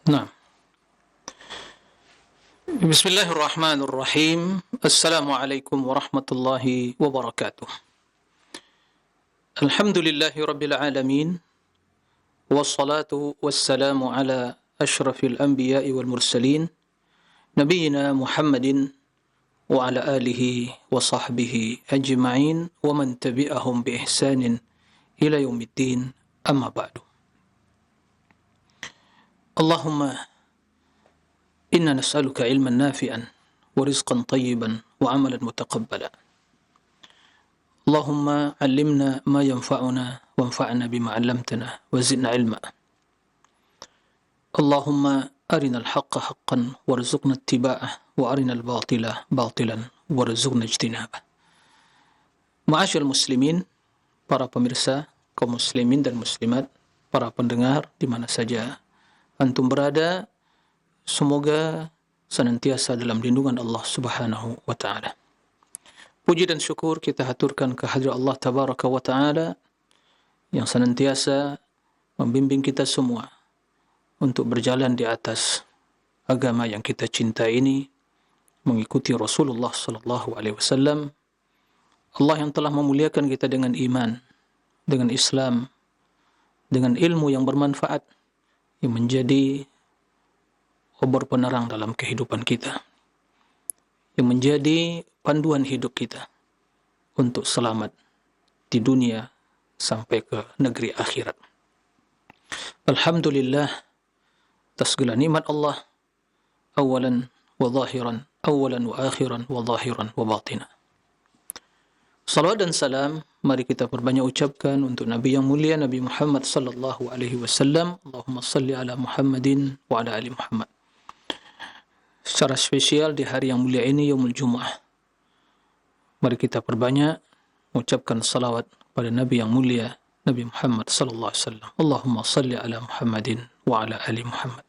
Nah, Bismillahirrahmanirrahim. Assalamualaikum warahmatullahi wabarakatuh. Alhamdulillahi rabbil alamin. Wassalatu wassalamu ala ashrafil anbiya'i wal mursalin. Nabiyyina Muhammadin wa ala alihi wa sahbihi ajma'in wa man tabi'ahum bi ihsanin ila yaumiddin, amma ba'du. Allahumma inna nas'aluka ilman nafi'an wa rizqan tayyiban wa amalan mutaqabbala. Allahumma 'allimna ma yanfa'una wanfa'na bima 'allamtana wa zidna 'ilma. Allahumma arina al-haqqa haqqan warzuqna ittiba'ah wa arina al-batila batilan warzuqna ijtinabah. Ma'asyiral muslimin, para pemirsa kaum muslimin dan muslimat, para pendengar di mana saja antum berada, semoga senantiasa dalam lindungan Allah Subhanahu wa taala. Puji dan syukur kita haturkan kehadirat Allah Tabaraka wa taala yang senantiasa membimbing kita semua untuk berjalan di atas agama yang kita cintai ini, mengikuti Rasulullah sallallahu alaihi wasallam. Allah yang telah memuliakan kita dengan iman, dengan Islam, dengan ilmu yang bermanfaat yang menjadi obor penerang dalam kehidupan kita, yang menjadi panduan hidup kita untuk selamat di dunia sampai ke negeri akhirat. Alhamdulillah atas segala nikmat Allah, awalan wa zahiran, awalan wa akhiran wa zahiran wa batina. Salawat dan salam mari kita perbanyak ucapkan untuk Nabi yang mulia, Nabi Muhammad sallallahu alaihi wasallam. Allahumma salli ala Muhammadin wa ala ali Muhammad. Secara spesial di hari yang mulia ini, Yaumul Jumu'ah, mari kita perbanyak mengucapkan salawat pada Nabi yang mulia, Nabi Muhammad sallallahu alaihi wasallam. Allahumma salli ala Muhammadin wa ala ali Muhammad.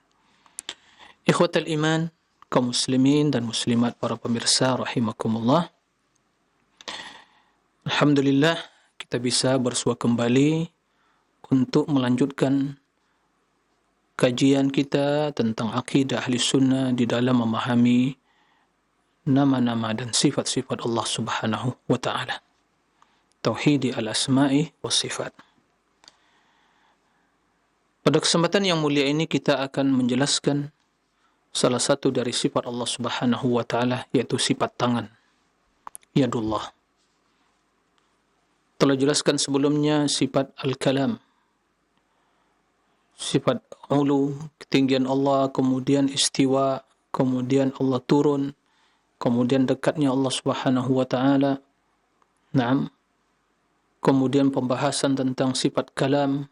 Ikhwatal iman, kaum muslimin dan muslimat, para pemirsa rahimakumullah. Alhamdulillah kita bisa bersua kembali untuk melanjutkan kajian kita tentang akidah ahli sunnah di dalam memahami nama-nama dan sifat-sifat Allah Subhanahu wa ta'ala. Tauhidi al-asma'i wa sifat. Pada kesempatan yang mulia ini kita akan menjelaskan salah satu dari sifat Allah Subhanahu wa ta'ala, yaitu sifat tangan, yadullah. Telah jelaskan sebelumnya sifat al-kalam, sifat ulu, ketinggian Allah, kemudian istiwa, kemudian Allah turun, kemudian dekatnya Allah Subhanahu wa ta'ala. Naam. Kemudian pembahasan tentang sifat kalam,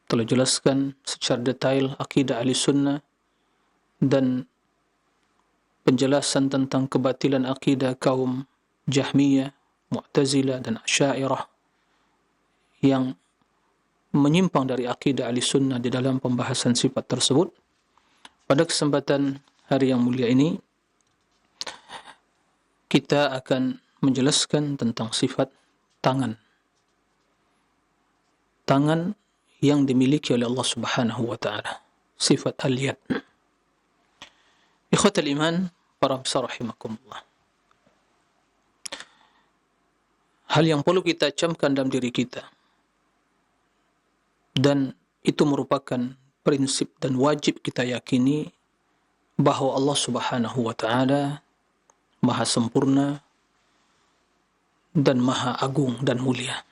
telah jelaskan secara detail akidah ahli sunnah, dan penjelasan tentang kebatilan akidah kaum Jahmiyah, Mu'tazilah dan Asy'ariyah yang menyimpang dari akidah ahli sunnah di dalam pembahasan sifat tersebut. Pada kesempatan hari yang mulia ini kita akan menjelaskan tentang sifat tangan. Tangan yang dimiliki oleh Allah Subhanahu wa ta'ala, sifat al-yad. Ikhwatal iman, para besar rahimakumullah, hal yang perlu kita camkan dalam diri kita, dan itu merupakan prinsip dan wajib kita yakini, bahawa Allah Subhanahu wa ta'ala maha sempurna dan maha agung dan mulia.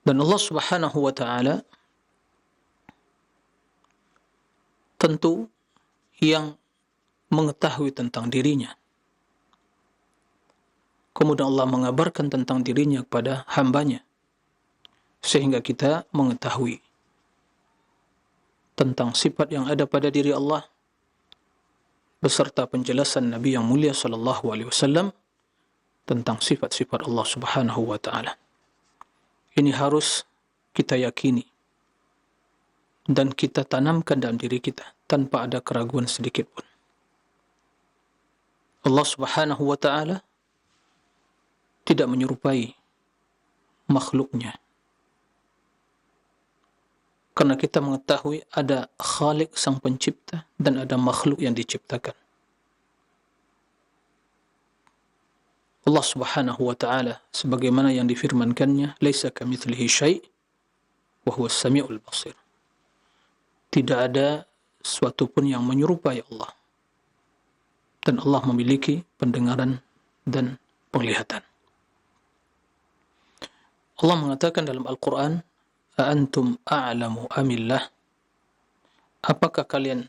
Dan Allah Subhanahu wa ta'ala tentu yang mengetahui tentang dirinya. Kemudian Allah mengabarkan tentang dirinya kepada hambanya, sehingga kita mengetahui tentang sifat yang ada pada diri Allah, beserta penjelasan Nabi yang mulia sallallahu alaihi wasallam tentang sifat-sifat Allah Subhanahu wa ta'ala. Ini harus kita yakini dan kita tanamkan dalam diri kita tanpa ada keraguan sedikit pun. Allah Subhanahu wa ta'ala tidak menyerupai makhluknya. Karena kita mengetahui ada Khalik sang pencipta dan ada makhluk yang diciptakan. Allah Subhanahu wa taala sebagaimana yang difirmankannya, "Laisa kamitslihi syai' wa huwas samiul basir." Tidak ada sesuatu pun yang menyerupai Allah. Dan Allah memiliki pendengaran dan penglihatan. Allah mengatakan dalam Al-Quran, "A'antum a'lamu amillah?" Apakah kalian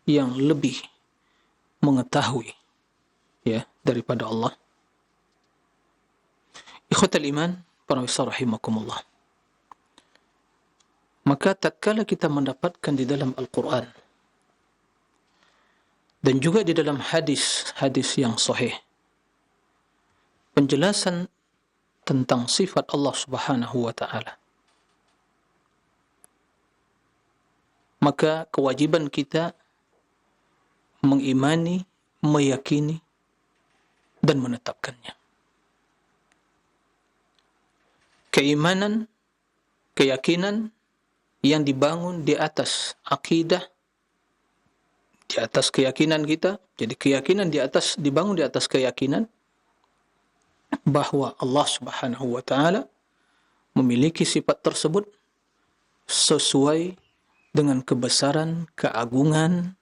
yang lebih mengetahui daripada Allah? Ikhwatal iman, para wisar rahimakumullah. Maka tatkala kita mendapatkan di dalam Al-Quran dan juga di dalam hadis-hadis yang sahih penjelasan tentang sifat Allah Subhanahu wa taala, maka kewajiban kita mengimani, meyakini, dan menetapkannya. Keimanan, keyakinan yang dibangun di atas akidah, di atas keyakinan kita. Jadi keyakinan dibangun di atas keyakinan bahwa Allah Subhanahu wa taala memiliki sifat tersebut sesuai dengan kebesaran, keagungan,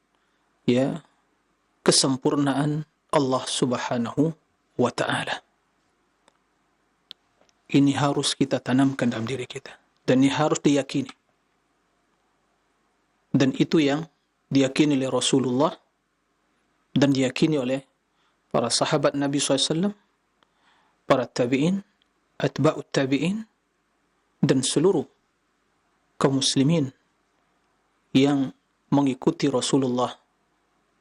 kesempurnaan Allah Subhanahu wa taala. Ini harus kita tanamkan dalam diri kita dan ini harus diyakini. Dan itu yang diyakini oleh Rasulullah dan diyakini oleh para sahabat Nabi SAW, para tabi'in, atba'ut tabi'in, dan seluruh kaum muslimin yang mengikuti Rasulullah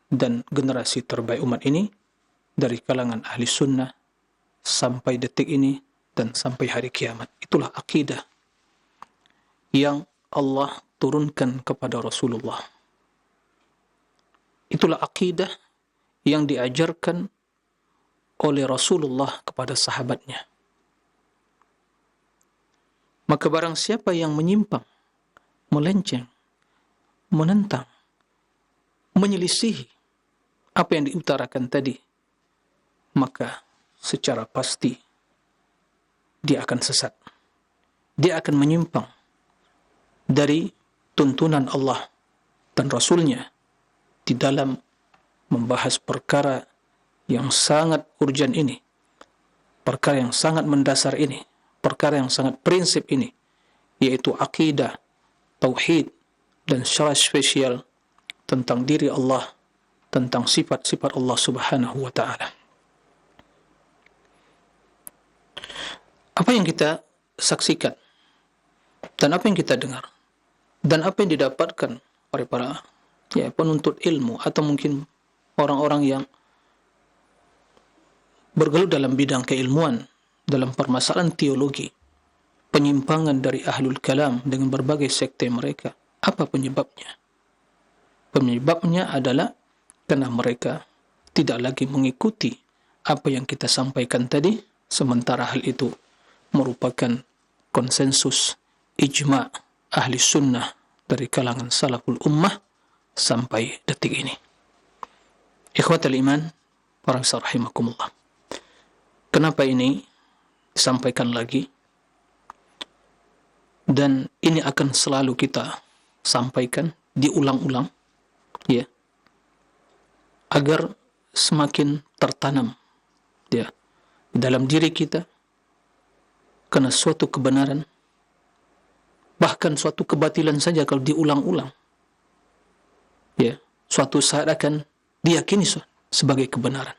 dan generasi terbaik umat ini dari kalangan ahli sunnah sampai detik ini dan sampai hari kiamat. Itulah akidah yang Allah turunkan kepada Rasulullah. Itulah akidah yang diajarkan oleh Rasulullah kepada sahabatnya. Maka barang siapa yang menyimpang, melenceng, menentang, menyelisihi apa yang diutarakan tadi, maka secara pasti dia akan sesat. Dia akan menyimpang dari tuntunan Allah dan Rasulnya di dalam membahas perkara yang sangat urgent ini, perkara yang sangat mendasar ini, perkara yang sangat prinsip ini, yaitu akidah, tauhid, dan secara spesial tentang diri Allah, tentang sifat-sifat Allah Subhanahu wa ta'ala. Apa yang kita saksikan dan apa yang kita dengar dan apa yang didapatkan oleh para penuntut ilmu atau mungkin orang-orang yang bergelut dalam bidang keilmuan, dalam permasalahan teologi, penyimpangan dari ahlul kalam dengan berbagai sekte mereka. Apa penyebabnya? Penyebabnya adalah karena mereka tidak lagi mengikuti apa yang kita sampaikan tadi, sementara hal itu merupakan konsensus ijma' ahli sunnah dari kalangan salaful ummah sampai detik ini. Ikhwatal iman, para rahimakumullah. Kenapa ini disampaikan lagi? Dan ini akan selalu kita sampaikan, diulang-ulang, agar semakin tertanam dalam diri kita, karena suatu kebenaran, bahkan suatu kebatilan saja kalau diulang-ulang, suatu saat akan diyakini sebagai kebenaran.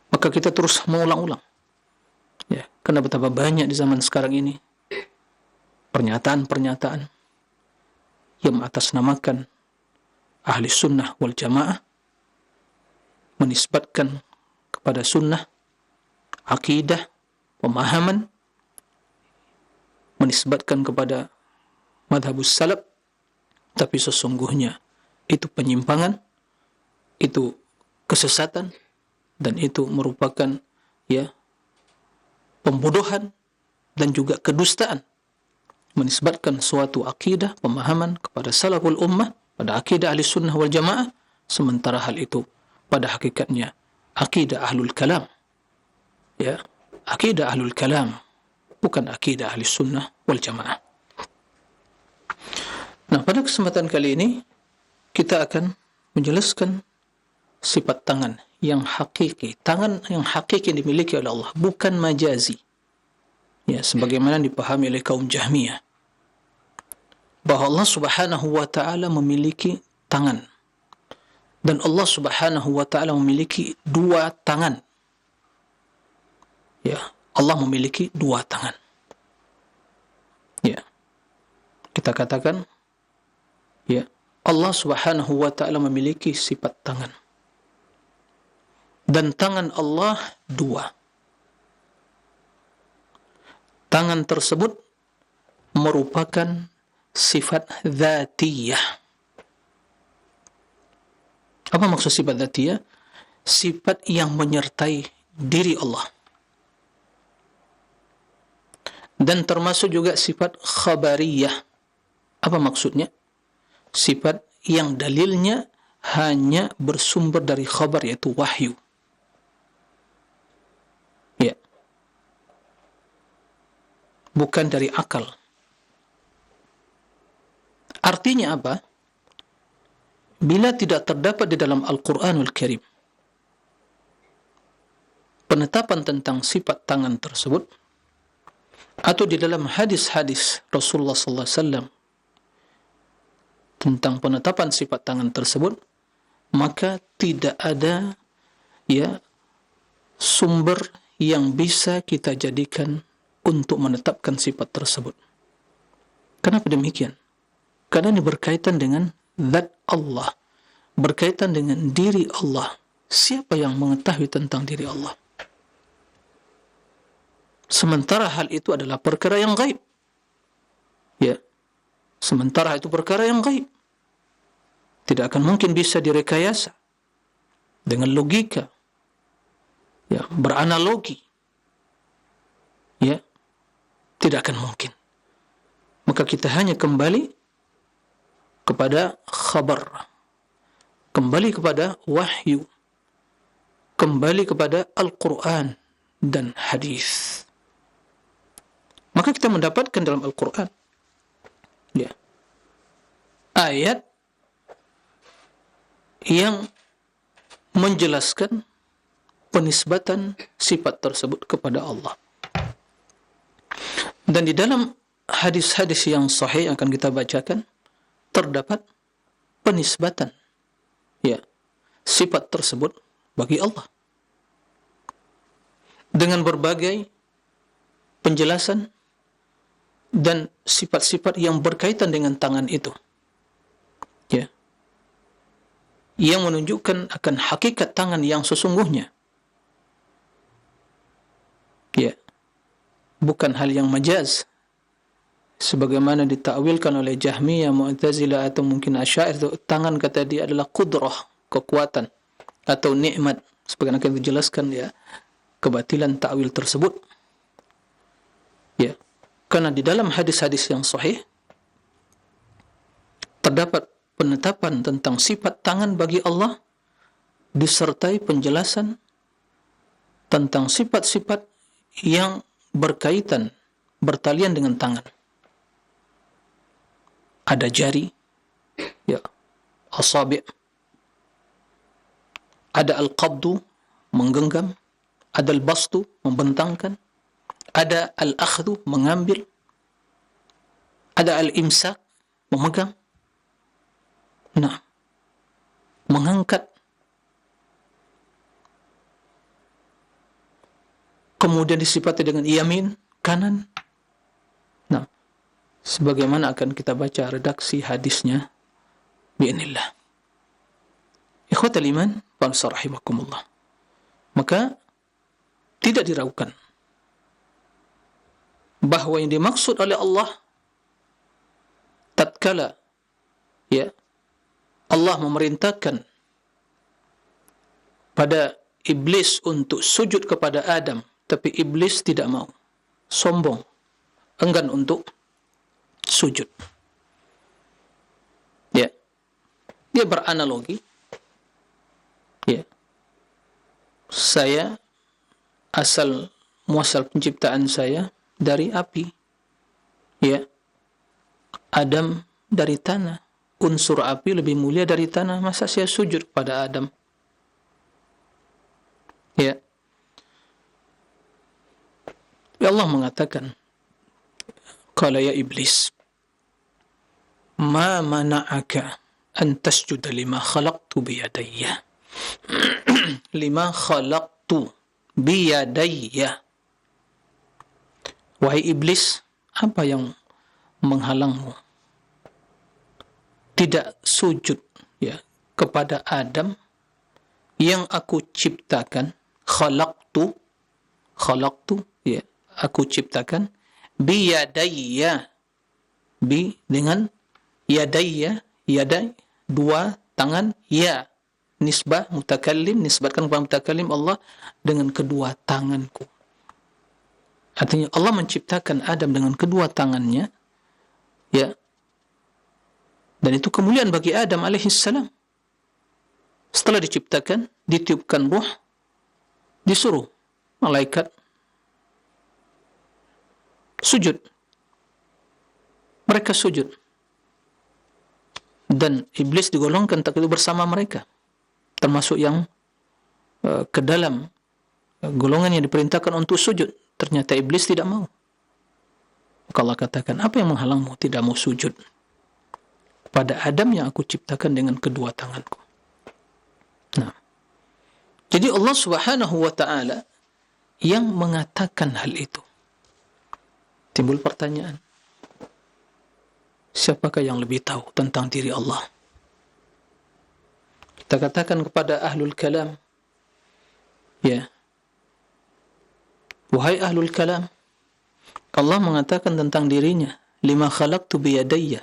Maka kita terus mengulang-ulang. Karena betapa banyak di zaman sekarang ini pernyataan-pernyataan yang mengatasnamakan ahli sunnah wal jamaah, menisbatkan kepada sunnah, akidah, pemahaman, menisbatkan kepada madhabus salaf, tapi sesungguhnya itu penyimpangan, itu kesesatan, dan itu merupakan pembodohan dan juga kedustaan menisbatkan suatu akidah, pemahaman kepada salaful ummah, pada akidah ahli sunnah wal jamaah, sementara hal itu pada hakikatnya akidah ahlul kalam. Ya, akidah ahlul kalam, bukan akidah ahli sunnah wal jamaah. Nah, pada kesempatan kali ini kita akan menjelaskan sifat tangan yang hakiki, tangan yang hakiki dimiliki oleh Allah, bukan majazi. Ya, sebagaimana dipahami oleh kaum Jahmiyah, bahwa Allah Subhanahu wa taala memiliki tangan. Dan Allah Subhanahu wa taala memiliki dua tangan. Ya, Allah memiliki dua tangan. Ya. Kita katakan, ya, Allah Subhanahu wa taala memiliki sifat tangan. Dan tangan Allah dua. Tangan tersebut merupakan sifat dzatiyah. Apa maksud sifat dzatiyah? Sifat yang menyertai diri Allah. Dan termasuk juga sifat khabariyah. Apa maksudnya? Sifat yang dalilnya hanya bersumber dari khabar, yaitu wahyu. Ya. Bukan dari akal. Artinya apa? Bila tidak terdapat di dalam Al-Quranul Karim penetapan tentang sifat tangan tersebut, atau di dalam hadis-hadis Rasulullah sallallahu alaihi wasallam tentang penetapan sifat tangan tersebut, maka tidak ada sumber yang bisa kita jadikan untuk menetapkan sifat tersebut. Kenapa demikian? Karena ini berkaitan dengan zat Allah, berkaitan dengan diri Allah. Siapa yang mengetahui tentang diri Allah? Sementara hal itu adalah perkara yang gaib. Ya. Sementara itu perkara yang gaib. Tidak akan mungkin bisa direkayasa dengan logika. Ya, beranalogi. Ya. Tidak akan mungkin. Maka kita hanya kembali kepada khabar, kembali kepada wahyu, kembali kepada Al-Quran dan hadis. Maka kita mendapatkan dalam Al-Quran ayat yang menjelaskan penisbatan sifat tersebut kepada Allah. Dan di dalam hadis-hadis yang sahih yang akan kita bacakan terdapat penisbatan sifat tersebut bagi Allah dengan berbagai penjelasan dan sifat-sifat yang berkaitan dengan tangan itu, yang menunjukkan akan hakikat tangan yang sesungguhnya, bukan hal yang majaz sebagaimana ditakwilkan oleh Jahmiyah, Mu'tazilah atau mungkin Asy'ariyah. Tangan kata dia adalah qudrah, kekuatan atau nikmat, sebagaimana akan dijelaskan kebatilan takwil tersebut. Karena di dalam hadis-hadis yang sahih terdapat penetapan tentang sifat tangan bagi Allah disertai penjelasan tentang sifat-sifat yang berkaitan, bertalian dengan tangan. Ada jari, asabi', ada al-qabdu, menggenggam, ada al-bastu, membentangkan, ada al-akhdhu, mengambil, ada al-imsak, memegang, mengangkat, kemudian disifati dengan yamin, kanan. Sebagaimana akan kita baca redaksi hadisnya bi'inillah. Ikhwatal iman, bangsa rahimakumullah. Maka tidak diragukan bahwa yang dimaksud oleh Allah tatkala Allah memerintahkan pada iblis untuk sujud kepada Adam, tapi iblis tidak mau, sombong, enggan untuk sujud. Ya. Dia beranalogi. Ya. Saya muasal penciptaan saya dari api. Ya. Adam dari tanah. Unsur api lebih mulia dari tanah. Masa saya sujud kepada Adam? Ya. Ya Allah mengatakan, qala ya iblis, ma mana'aka an tasjuda lima khalaqtu biyadayya. Lima khalaqtu biyadayya. Wahai iblis, apa yang menghalangmu tidak sujud ya kepada Adam yang aku ciptakan? Khalaqtu ya, aku ciptakan biyadayya, bi dengan yadayya, yaday dua tangan, ya nisbah mutakallim, nisbatkan kepada mutakallim Allah dengan kedua tanganku. Artinya Allah menciptakan Adam dengan kedua tangannya, ya, dan itu kemuliaan bagi Adam alaihissalam. Setelah diciptakan, ditiupkan ruh, disuruh malaikat sujud. Mereka sujud. Dan iblis digolongkan tak itu bersama mereka. Termasuk yang ke dalam golongan yang diperintahkan untuk sujud. Ternyata iblis tidak mau. Maka Allah katakan, apa yang menghalangmu tidak mau sujud pada Adam yang aku ciptakan dengan kedua tanganku? Nah, jadi Allah Subhanahu wa ta'ala yang mengatakan hal itu. Timbul pertanyaan, siapakah yang lebih tahu tentang diri Allah? Kita katakan kepada ahlul kalam, ya, wahai ahlul kalam, Allah mengatakan tentang dirinya, lima khalaqtu biyadayya,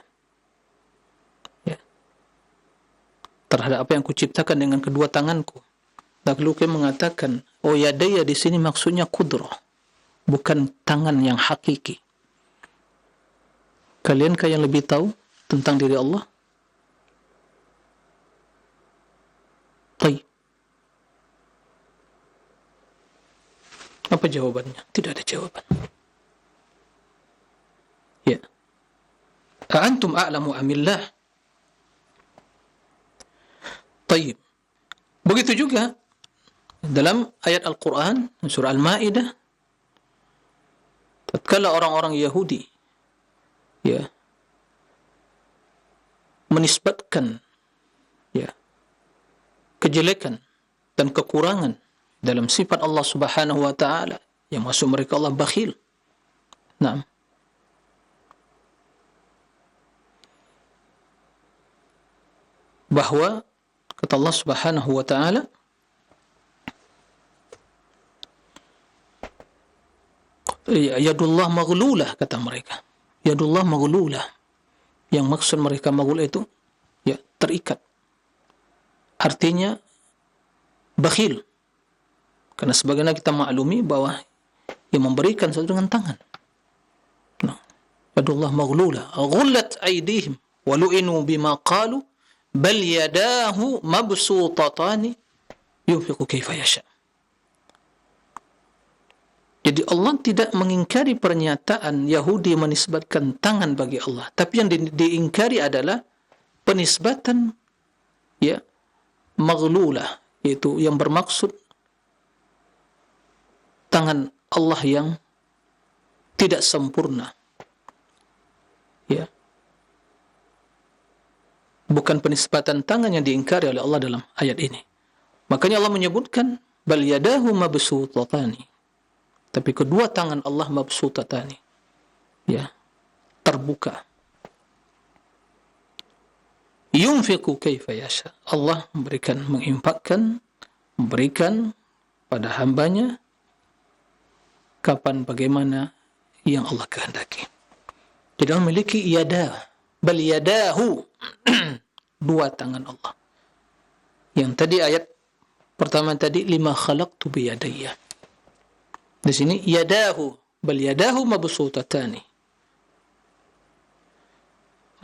ya, terhadap apa yang kuciptakan dengan kedua tanganku. Lalu kalian mengatakan, oh yadayya di sini maksudnya kudrah, bukan tangan yang hakiki. Kalienkah yang lebih tahu tentang diri Allah? Baik. Apa jawabannya? Tidak ada jawaban. Ya. A'antum a'lamu amillah? Baik. Begitu juga dalam ayat Al-Quran, surah Al-Ma'idah, tatkala orang-orang Yahudi ya menisbatkan ya kejelekan dan kekurangan dalam sifat Allah Subhanahu wa ta'ala, yang maksud mereka Allah bakhil. Nah, bahwa kata Allah Subhanahu wa ta'ala, yadullah maghlulah, kata mereka. Yadullah maghlulah. Yang maksud mereka maghlulah itu ya terikat. Artinya bakhil. Karena sebagaimana kita maklumi bahwa yang memberikan sesuatu dengan tangan. Nah, yadullah maghlulah. Ghullat aydihim wa lu'inu bima qalu bal yadahu mabsutatani yunfiqu kaifa yasha. Jadi Allah tidak mengingkari pernyataan Yahudi menisbatkan tangan bagi Allah, tapi yang diingkari adalah penisbatan ya maghlulah, yaitu yang bermaksud tangan Allah yang tidak sempurna. Ya. Bukan penisbatan tangan yang diingkari oleh Allah dalam ayat ini. Makanya Allah menyebutkan bal yadahu mabsutatani. Tapi kedua tangan Allah mabsutatani, ya, terbuka. Yunfiqu kaifa yasha. Allah menginfakkan, memberikan pada hambanya kapan bagaimana yang Allah kehendaki. Tidak memiliki yada, bal yadahu, dua tangan Allah. Yang tadi ayat pertama tadi, lima khalaqtu biyadayya. Di sini yadahu, bal yadahu mabsutatani.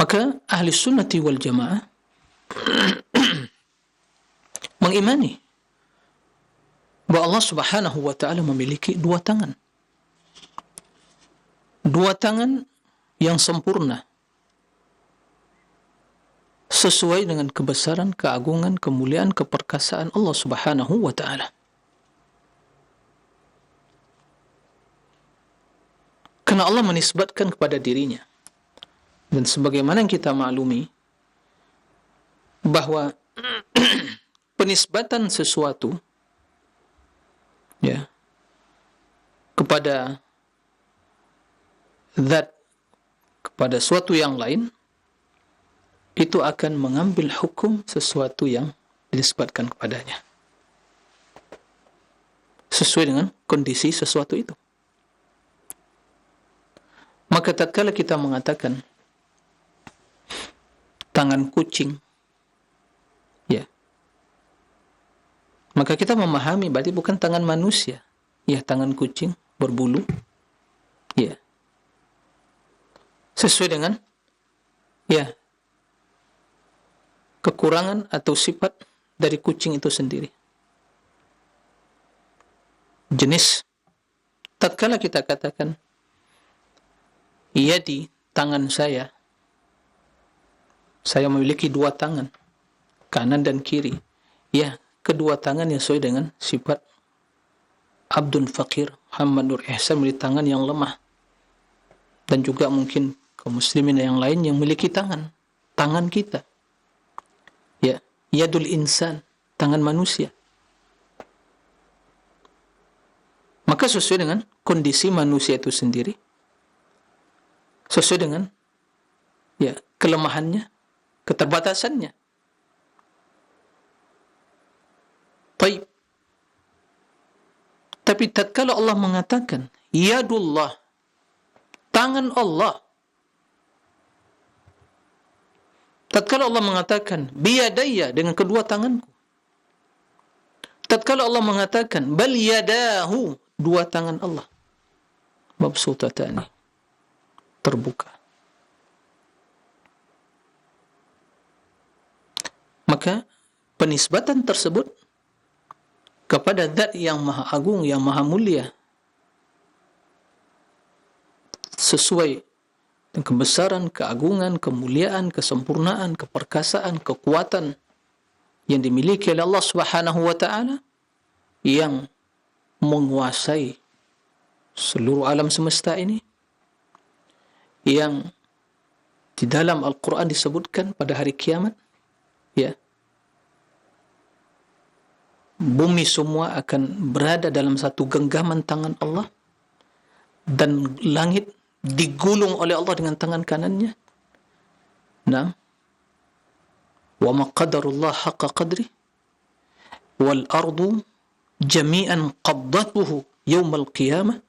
Maka ahli sunnati wal jamaah mengimani bahwa Allah subhanahu wa ta'ala memiliki dua tangan. Dua tangan yang sempurna, sesuai dengan kebesaran, keagungan, kemuliaan, keperkasaan Allah subhanahu wa ta'ala. Karena Allah menisbatkan kepada dirinya. Dan sebagaimana yang kita maklumi, bahwa penisbatan sesuatu ya kepada zat, kepada suatu yang lain, itu akan mengambil hukum sesuatu yang dinisbatkan kepadanya, sesuai dengan kondisi sesuatu itu. Maka tatkala kita mengatakan tangan kucing, ya, maka kita memahami berarti bukan tangan manusia, ya, tangan kucing berbulu, ya, sesuai dengan, ya, kekurangan atau sifat dari kucing itu sendiri. Jenis, tatkala kita katakan, di tangan saya memiliki dua tangan, kanan dan kiri. Ya, kedua tangan yang sesuai dengan sifat Abdul Fakir Muhammad Nur Ihsan, memiliki tangan yang lemah. Dan juga mungkin kaum muslimin yang lain yang memiliki tangan kita. Ya, yadul insan, tangan manusia. Maka sesuai dengan kondisi manusia itu sendiri, sesuai dengan, ya, kelemahannya, keterbatasannya. Baik. Tapi tatkala Allah mengatakan yadullah, tangan Allah, tatkala Allah mengatakan biyadayya, dengan kedua tanganku, tatkala Allah mengatakan bal yadahu, dua tangan Allah, mabsutatani, terbuka, maka penisbatan tersebut kepada zat yang maha agung, yang maha mulia, sesuai dengan kebesaran, keagungan, kemuliaan, kesempurnaan, keperkasaan, kekuatan yang dimiliki oleh Allah subhanahu wa ta'ala, yang menguasai seluruh alam semesta ini, yang di dalam Al-Quran disebutkan pada hari kiamat, ya, bumi semua akan berada dalam satu genggaman tangan Allah, dan langit digulung oleh Allah dengan tangan kanannya. Nah, wa ma qadarullah haqqa qadri wal ardu jami'an qabdatuhu yawmal qiyamah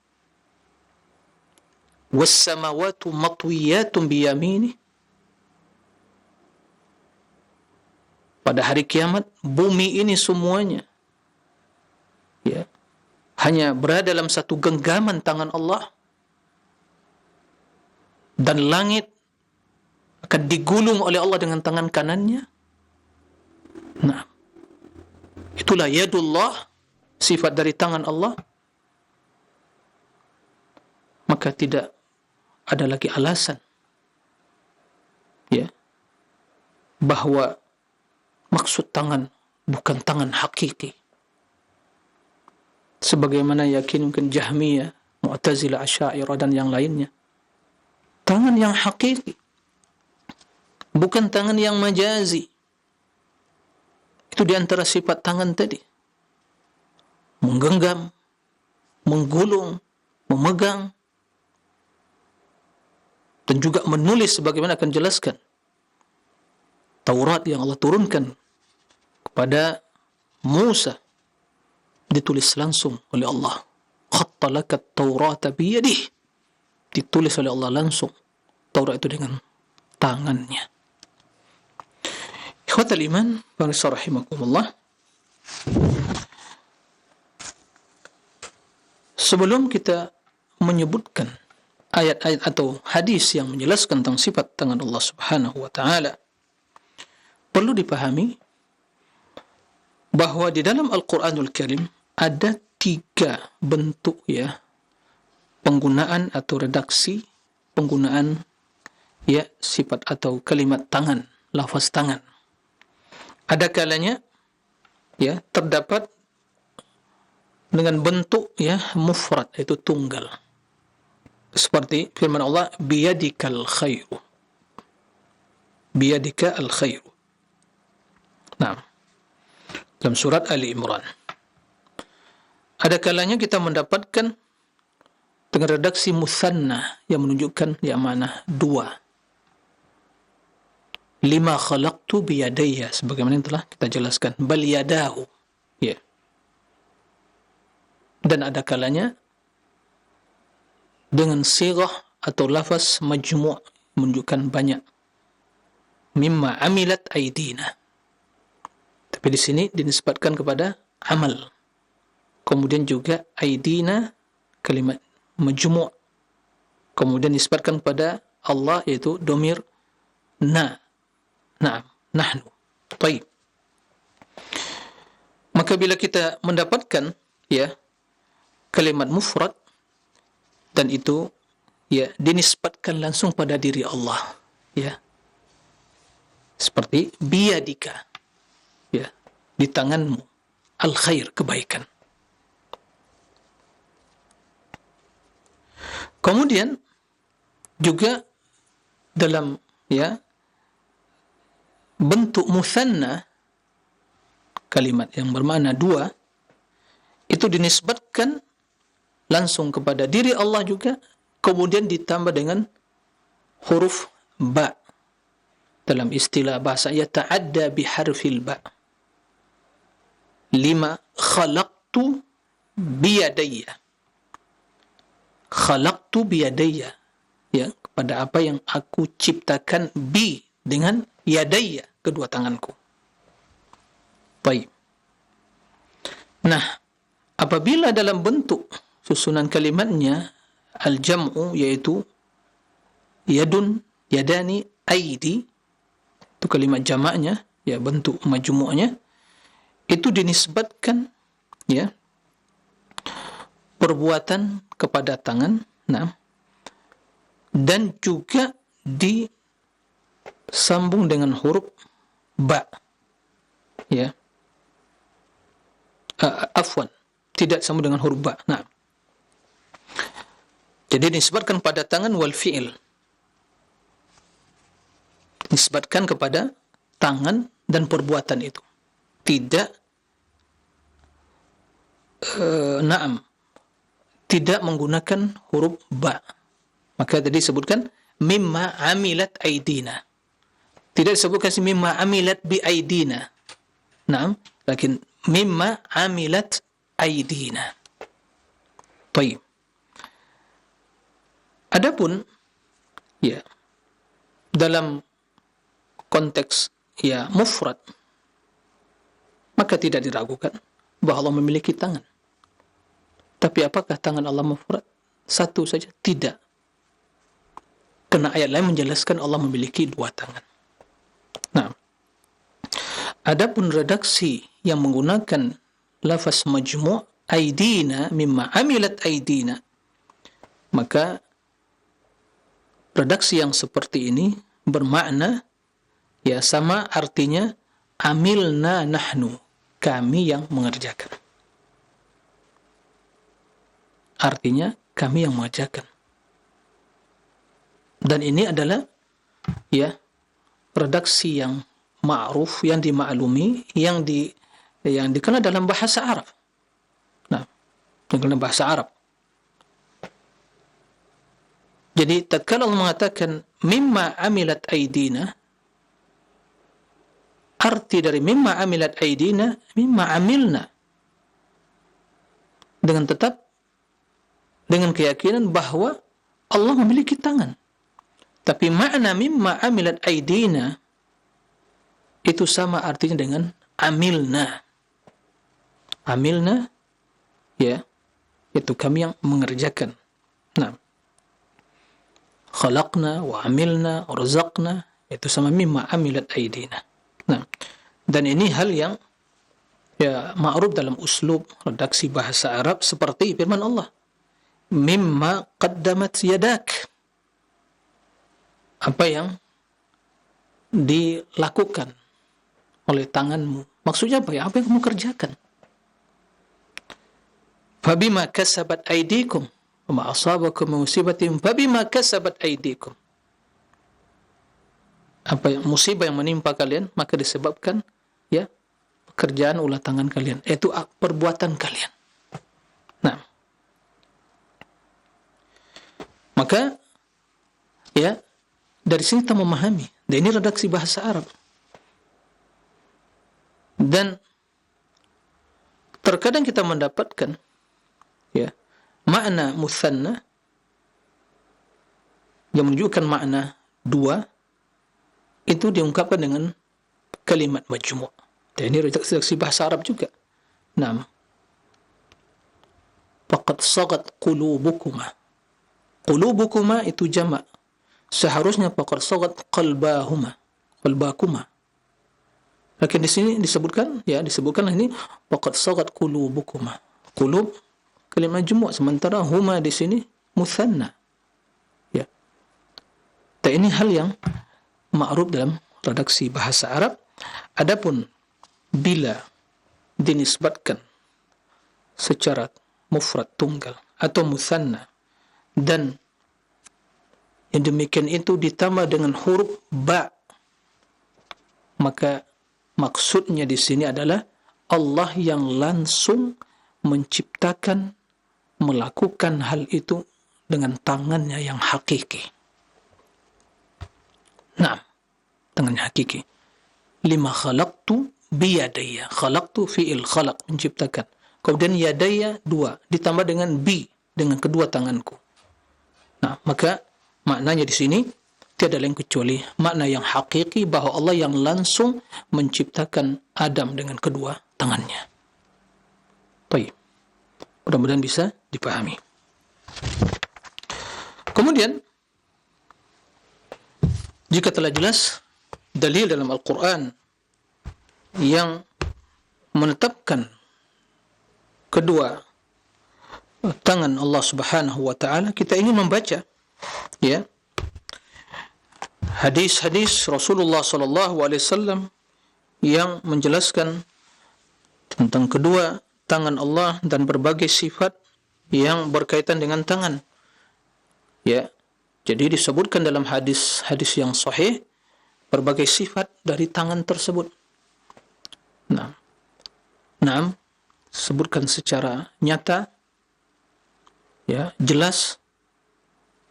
was samawati matwiyatun biyaminih. Pada hari kiamat, bumi ini semuanya, ya, hanya berada dalam satu genggaman tangan Allah, dan langit akan digulung oleh Allah dengan tangan kanannya. Nah, itulah yadullah, sifat dari tangan Allah. Maka tidak ada lagi alasan, ya, bahwa maksud tangan bukan tangan hakiki, sebagaimana yakin mungkin Jahmiyah, Mu'tazilah, Asy'ariyah dan yang lainnya. Tangan yang hakiki, bukan tangan yang majazi. Itu di antara sifat tangan tadi: menggenggam, menggulung, memegang, dan juga menulis, sebagaimana akan jelaskan Taurat yang Allah turunkan kepada Musa, ditulis langsung oleh Allah. Khatta lakat Taurata biyadih, ditulis oleh Allah langsung Taurat itu dengan tangannya. Ikhwatal iman, bangsa rahimakumullah, sebelum kita menyebutkan ayat-ayat atau hadis yang menjelaskan tentang sifat tangan Allah Subhanahu wa taala, perlu dipahami bahwa di dalam Al-Qur'anul Karim ada 3 bentuk ya penggunaan atau redaksi penggunaan ya sifat atau kalimat tangan, lafaz tangan. Ada kalanya ya terdapat dengan bentuk ya mufrad, yaitu tunggal. Seperti firman Allah, biyadikal khairu. Biyadika al khairu. Nah, dalam surat Ali Imran. Ada kalanya kita mendapatkan dengan redaksi musanna yang menunjukkan yang mana 2. Lima khalaqtu biyadayya, sebagaimana yang telah kita jelaskan, bal yadahu. Ya. Dan ada kalanya dengan sirah atau lafaz majmu' menunjukkan banyak. Mimma amilat aidina. Tapi di sini dinisbatkan kepada amal. Kemudian juga aidina kalimat majmu'. Kemudian dinisbatkan kepada Allah yaitu domir na. Naam, nahnu. Baik. Maka bila kita mendapatkan ya kalimat mufrad dan itu ya dinisbatkan langsung pada diri Allah ya. Seperti biyadika ya, di tanganmu al khair, kebaikan. Kemudian juga dalam ya bentuk musanna kalimat yang bermakna 2 itu dinisbatkan langsung kepada diri Allah juga, kemudian ditambah dengan huruf ba. Dalam istilah bahasa yata'adda biharfil ba. 5 khalaqtu biyadayya. Khalaqtu biyadayya, ya, kepada apa yang aku ciptakan bi dengan yadayya, kedua tanganku. Baik. Nah, apabila dalam bentuk susunan kalimatnya al-jam'u, yaitu yadun, yadani, aidi, itu kalimat jamaknya, ya, bentuk majmu'nya, itu dinisbatkan ya perbuatan kepada tangan, nah, dan juga disambung dengan huruf ba, ya. Afwan, tidak sambung dengan huruf ba. Nah, jadi disebutkan pada tangan wal fi'il, disebutkan kepada tangan dan perbuatan itu, tidak naam, tidak menggunakan huruf ba. Maka tadi disebutkan mimma amilat aidina, tidak disebutkan mimma amilat bi aidina, naam, lakin mimma amilat aidina. Baik. Adapun ya dalam konteks ya mufrad, maka tidak diragukan bahwa Allah memiliki tangan. Tapi apakah tangan Allah mufrad? Satu saja? Tidak. Karena ayat lain menjelaskan Allah memiliki 2 tangan. Nah, adapun redaksi yang menggunakan lafaz majmu' aidina mimma amilat aidina, maka redaksi yang seperti ini bermakna ya sama artinya amilna nahnu, kami yang mengerjakan. Artinya kami yang mengerjakan. Dan ini adalah ya redaksi yang ma'ruf, yang dimaklumi, yang dikenal dalam bahasa Arab. Nah, dalam bahasa Arab. Jadi tatkala Allah mengatakan mimma amilat aidina, arti dari mimma amilat aidina, mimma amilna, dengan tetap dengan keyakinan bahwa Allah memiliki tangan. Tapi makna mimma amilat aidina itu sama artinya dengan amilna. Amilna ya, itu kami yang mengerjakan. Nah, khalaqna wa amilna wa razaqna, itu sama mimma amilat aidina. Nah, dan ini hal yang ya ma'ruf dalam uslub redaksi bahasa Arab seperti firman Allah, mimma qaddamat yadak, apa yang dilakukan oleh tanganmu. Maksudnya apa ya? Apa yang kamu kerjakan? Fabima kasabat aydikum wa ma asabakum musibatin fabima kasabat aydikum. Apa yang musibah yang menimpa kalian maka disebabkan ya pekerjaan ulah tangan kalian, itu perbuatan kalian. Nah, maka ya dari sini kita memahami, dan ini redaksi bahasa Arab. Dan terkadang kita mendapatkan ya makna mutsanna yang menunjukkan makna dua, itu diungkapkan dengan kalimat majmu'. Dan ini redaksi bahasa Arab juga. Naam. Faqad sagat qulubukuma. Qulubukuma itu jamak. Seharusnya faqad sagat qalbahuma. Qalbakuma. Lakin di sini disebutkan ini faqad sagat qulubukuma. Qulub kalimat majmu', sementara huma di sini mutsanna. Ya. Dan ini hal yang ma'ruf dalam redaksi bahasa Arab. Adapun bila dinisbatkan secara mufrad tunggal atau mutsanna dan yang demikian itu ditambah dengan huruf ba, maka maksudnya di sini adalah Allah yang langsung menciptakan, melakukan hal itu dengan tangannya yang hakiki. Nah, tangannya hakiki. Lima khalaqtu biyadaya. Khalaqtu fi'il khalaq, menciptakan. Kemudian yadaya dua, ditambah dengan bi, dengan kedua tanganku. Nah, maka maknanya di sini tiada lain kecuali makna yang hakiki bahwa Allah yang langsung menciptakan Adam dengan kedua tangannya. Baik. Mudah-mudahan bisa dipahami. Kemudian jika telah jelas dalil dalam Al-Quran yang menetapkan kedua tangan Allah Subhanahu wa taala, kita ingin membaca ya hadis-hadis Rasulullah sallallahu alaihi wasallam yang menjelaskan tentang kedua tangan Allah dan berbagai sifat yang berkaitan dengan tangan. Ya. Jadi disebutkan dalam hadis-hadis yang sahih berbagai sifat dari tangan tersebut. Nah, sebutkan secara nyata, ya, jelas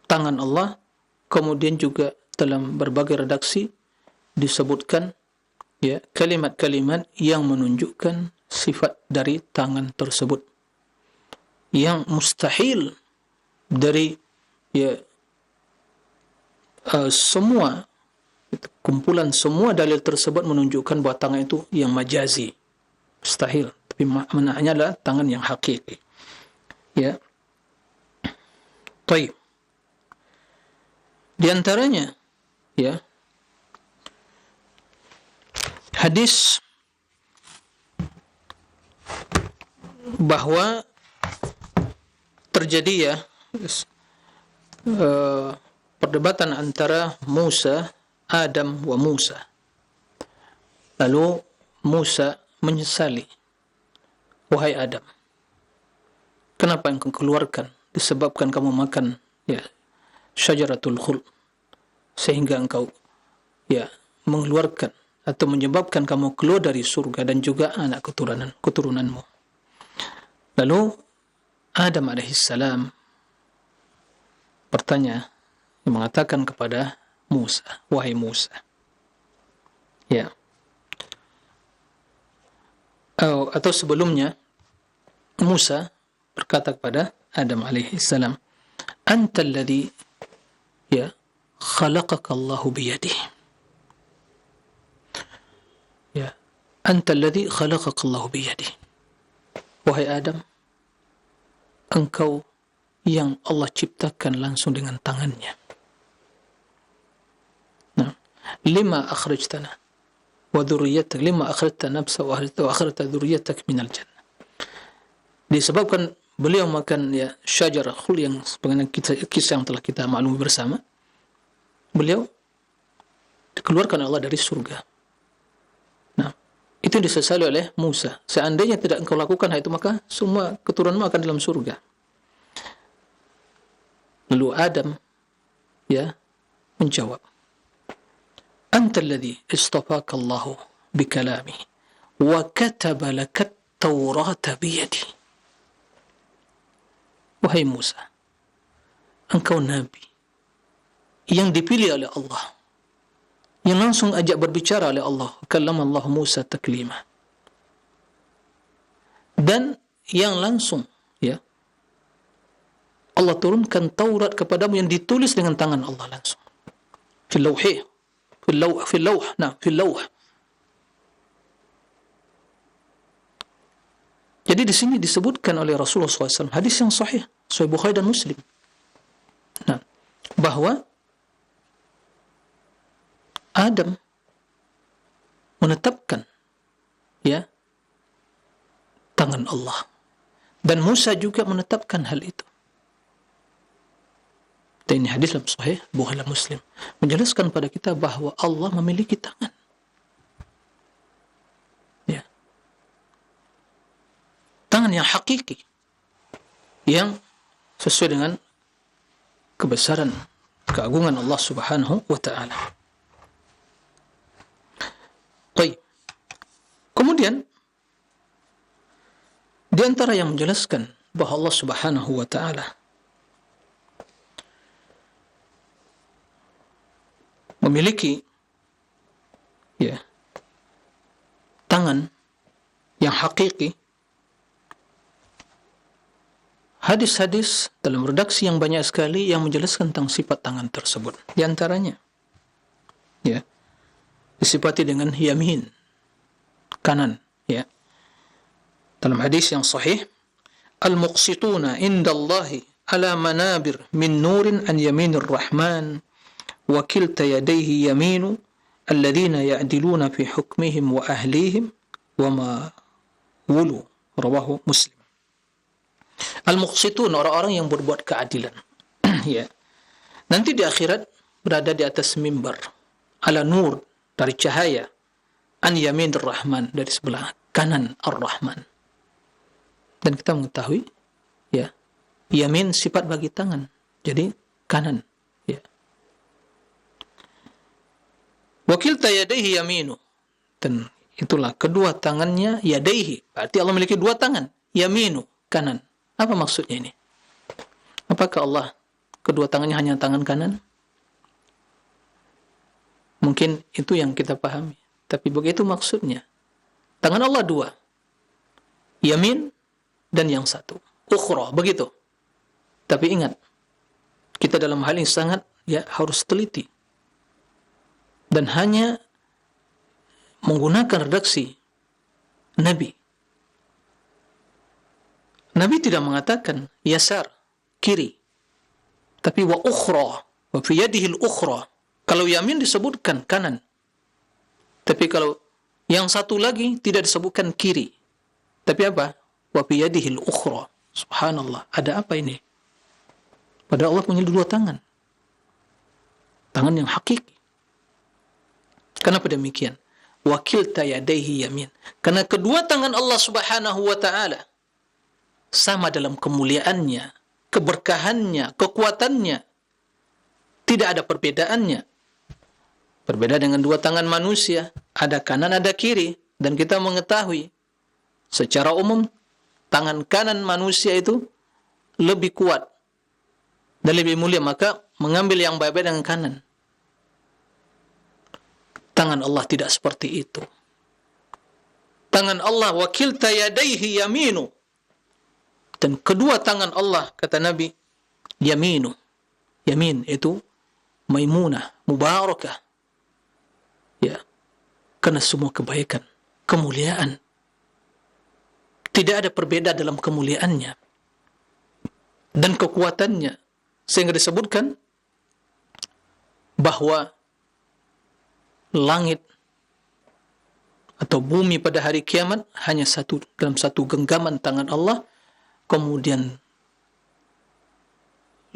tangan Allah. Kemudian juga dalam berbagai redaksi disebutkan ya kalimat-kalimat yang menunjukkan sifat dari tangan tersebut, yang mustahil dari ya semua kumpulan semua dalil tersebut menunjukkan bahwa tangan itu yang majazi, mustahil. Tapi maknanya adalah tangan yang hakiki. Ya. Baik. Di antaranya ya hadis bahwa terjadi ya perdebatan antara Adam wa Musa. Lalu Musa menyesali, wahai Adam, kenapa yang kau keluarkan? Disebabkan kamu makan ya syajaratul khuld, sehingga engkau ya mengeluarkan atau menyebabkan kamu keluar dari surga dan juga anak keturunanmu. Lalu Adam alaihissalam bertanya, mengatakan kepada Musa, wahai Musa, ya, atau sebelumnya Musa berkata kepada Adam alaihissalam, anta alladhi ya khalaqaka Allahu biyadihi, ya, anta alladhi khalaqaka Allahu biyadihi, wahai Adam, engkau yang Allah ciptakan langsung dengan tangannya. lima akhrajtana wa dzurriyyatak lima akhrajta nafsa wa akhrajta dzurriyyatak minal jannah. Disebabkan beliau makan syajarah khul yang sebagaimana kisah yang telah kita maklumi bersama, beliau dikeluarkan Allah dari surga. Nah, itu disesali oleh Musa. Seandainya tidak engkau lakukan hal itu, maka semua keturunanmu akan dalam surga. Lalu Adam menjawab, Anta alladhi istafaka Allahu bikalami wa kataba laka at-taurata biyadi. Wahai Musa, engkau nabi yang dipilih oleh Allah, yang langsung ajak berbicara oleh Allah, kallama Allah Musa taklima, dan yang langsung Allah turunkan Taurat kepadamu yang ditulis dengan tangan Allah langsung. Fil lawh. Jadi di sini disebutkan oleh Rasulullah SAW, hadis yang sahih Bukhari dan Muslim. Nah, bahwa Adam menetapkan tangan Allah, dan Musa juga menetapkan hal itu. Dan ini hadis dalam Sahih Bukhari dan Muslim menjelaskan pada kita bahwa Allah memiliki tangan. Tangan yang hakiki, yang sesuai dengan kebesaran, keagungan Allah Subhanahu wa ta'ala. Baik. Kemudian di antara yang menjelaskan bahwa Allah Subhanahu wa ta'ala memiliki tangan yang hakiki, hadis-hadis dalam redaksi yang banyak sekali yang menjelaskan tentang sifat tangan tersebut. Di antaranya disifati dengan yamin, kanan, dalam hadis yang sahih, al-muqsituna indallahi ala manabir min nurin an yaminir rahman wa kilta yadayhi yaminu alladhina ya'diluna fi hukmihim wa ahlihim wa ma wulu, rawahu Muslim. Al-muqsitun, orang-orang yang berbuat keadilan. Nanti di akhirat berada di atas mimbar, ala nur, dari cahaya, an yaminir rahman, dari sebelah kanan ar-rahman. Dan kita mengetahui yamin sifat bagi tangan, jadi kanan. Wakilta yadaihi yaminu, dan itulah kedua tangannya yadaihi, berarti Allah memiliki dua tangan, yaminu, kanan. Apa maksudnya ini? Apakah Allah kedua tangannya hanya tangan kanan? Mungkin itu yang kita pahami, tapi begitu maksudnya. Tangan Allah dua, yamin dan yang satu ukhra, begitu. Tapi ingat, kita dalam hal ini sangat harus teliti, dan hanya menggunakan redaksi Nabi. Nabi tidak mengatakan yasar, kiri, tapi wa ukhra, wa fi yadihi al-ukhra. Kalau yamin disebutkan kanan, tapi kalau yang satu lagi tidak disebutkan kiri, tapi apa? Wa fi yadihi al-ukhra. Subhanallah, ada apa ini? Padahal Allah punya dua tangan, tangan yang hakiki. Kenapa demikian? Wakilta yadaihi yamin, karena kedua tangan Allah Subhanahu wa ta'ala sama dalam kemuliaannya, keberkahannya, kekuatannya. Tidak ada perbedaannya. Berbeda dengan dua tangan manusia, ada kanan, ada kiri. Dan kita mengetahui secara umum tangan kanan manusia itu lebih kuat dan lebih mulia, maka mengambil yang baik-baik dengan kanan. Tangan Allah tidak seperti itu. Tangan Allah wakilta yadaihi yaminu, dan kedua tangan Allah, kata Nabi, yaminu. Yamin itu maimunah, mubarakah. Karena semua kebaikan, kemuliaan. Tidak ada perbedaan dalam kemuliaannya dan kekuatannya. Sehingga disebutkan bahwa langit atau bumi pada hari kiamat hanya dalam satu genggaman tangan Allah, kemudian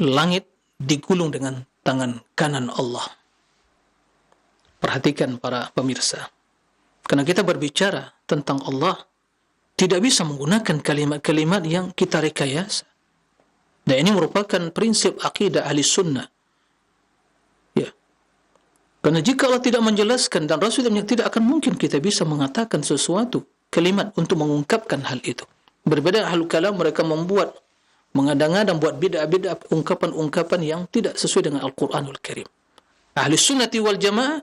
langit digulung dengan tangan kanan Allah. Perhatikan para pemirsa, karena kita berbicara tentang Allah, tidak bisa menggunakan kalimat-kalimat yang kita rekayasa. Dan ini merupakan prinsip akidah ahli sunnah. Ya. Karena jika Allah tidak menjelaskan dan Rasul tidak akan mungkin kita bisa mengatakan sesuatu kalimat untuk mengungkapkan hal itu. Berbeda ahlul kalam, mereka mengadang-adang buat bid'ah-bid'ah, ungkapan-ungkapan yang tidak sesuai dengan Al-Quranul Karim. Ahli sunnati wal jamaah,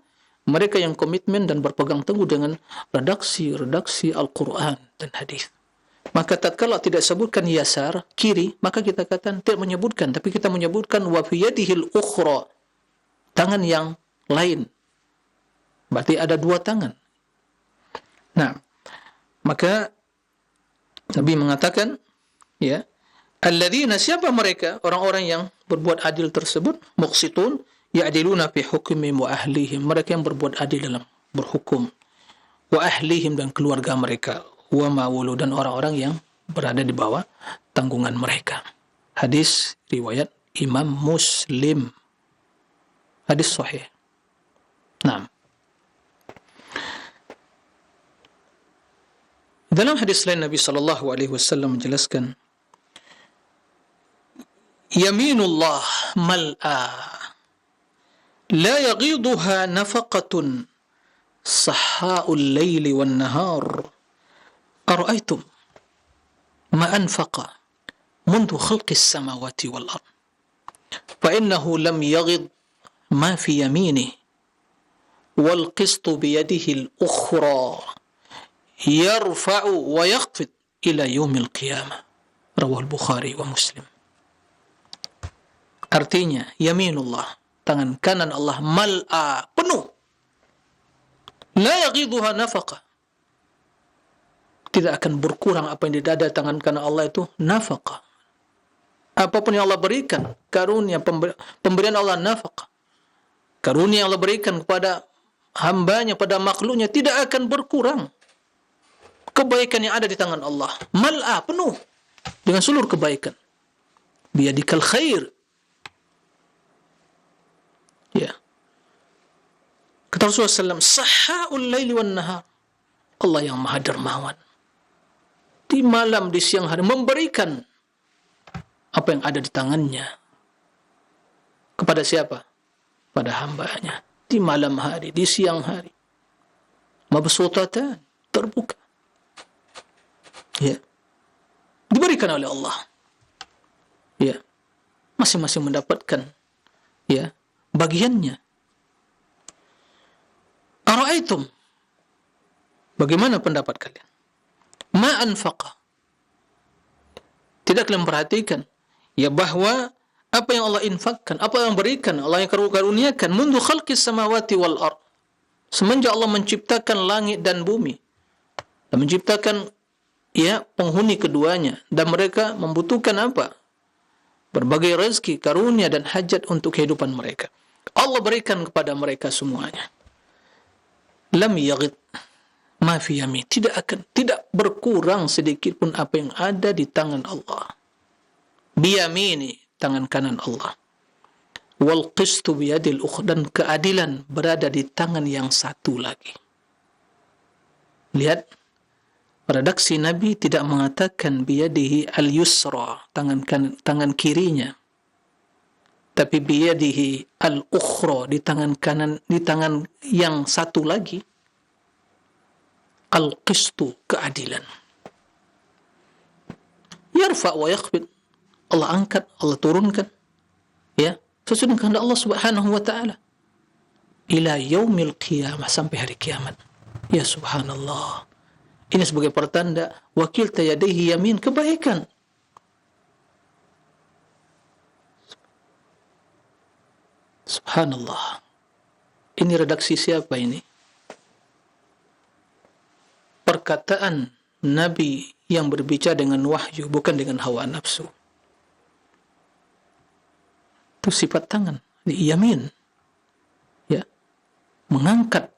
mereka yang komitmen dan berpegang teguh dengan redaksi Al-Quran dan hadis. Maka tatkala tidak sebutkan yasar, kiri, maka kita katakan tidak menyebutkan, tapi kita menyebutkan wa fi yadihil ukhra, tangan yang lain. Berarti ada dua tangan. Nah, maka Nabi mengatakan, ya, alladzina, siapa mereka? Orang-orang yang berbuat adil tersebut, muqsitun, ya'diluna fi hukmihim wa ahlihim, mereka yang berbuat adil dalam berhukum, wa ahlihim, dan keluarga mereka, wa ma'wulu, dan orang-orang yang berada di bawah tanggungan mereka. Hadis riwayat Imam Muslim. Hadis sahih. Nah, dalam hadis lain Nabi sallallahu alaihi wasallam menjelaskan, yaminullah mal'a la yaghiduha nafaqatun sahha'ul laili wan nahar ara'aytum ma anfaqa منذ خلق السماوات والأرض فإنه لم يغض ما في يمينه والقسط بيده الأخرى يرفع ويخفض إلى يوم القيامة رواه البخاري ومسلم. Artinya, yaminullah, tangan kanan Allah, mal'a, penuh, la yaghiduha nafaqah, tidak akan berkurang apa yang di dada tangan kanan Allah itu, nafaqah. Apapun yang Allah berikan, karunia, pemberian Allah nafaqah, karunia yang Allah berikan kepada hambanya, pada makhluknya, tidak akan berkurang. Kebaikan yang ada di tangan Allah, mal'a, penuh dengan seluruh kebaikan. Biyadikal khair. Ya. Kata Rasulullah SAW, sahha'ul laili wan nahar, Allah yang maha dermawan, di malam, di siang hari, memberikan apa yang ada di tangannya kepada siapa? Pada hambanya, di malam hari, di siang hari. Mabsutatan, terbuka. Ya. Diberikan oleh Allah. Ya. Masing-masing mendapatkan, ya, bagiannya. Ara'aitum, bagaimana pendapat kalian? Ma anfaqa, tidak kalian perhatikan, ya, bahwa apa yang Allah infakkan, apa yang berikan, Allah yang karuniakan, mundu khalqis samawati wal ard, semenjak Allah menciptakan langit dan bumi, dan menciptakan, ya, penghuni keduanya, dan mereka membutuhkan apa? Berbagai rezeki, karunia, dan hajat untuk kehidupan mereka. Allah berikan kepada mereka semuanya. Lam yaghid ma fi yamin, tidak berkurang sedikit pun apa yang ada di tangan Allah. Biyamini, tangan kanan Allah. Wal qistu biyadil ukhra, dan keadilan berada di tangan yang satu lagi. Lihat, redaksi Nabi tidak mengatakan biyadihi al-yusra, tangan kirinya, tapi biyadihi al-ukhra, di tangan kanan, di tangan yang satu lagi, al-qistu, keadilan. Yarfa wa yakhfid, Allah angkat, Allah turunkan, ya, sesuai dengan kehendak Allah Subhanahu wa taala, ila yaumil qiyamah, sampai hari kiamat. Ya subhanallah. Ini sebagai pertanda wakil tayadaihi yamin, kebaikan. Subhanallah. Ini redaksi siapa ini? Perkataan Nabi yang berbicara dengan wahyu, bukan dengan hawa nafsu. Itu sifat tangan, yamin. Ya. Mengangkat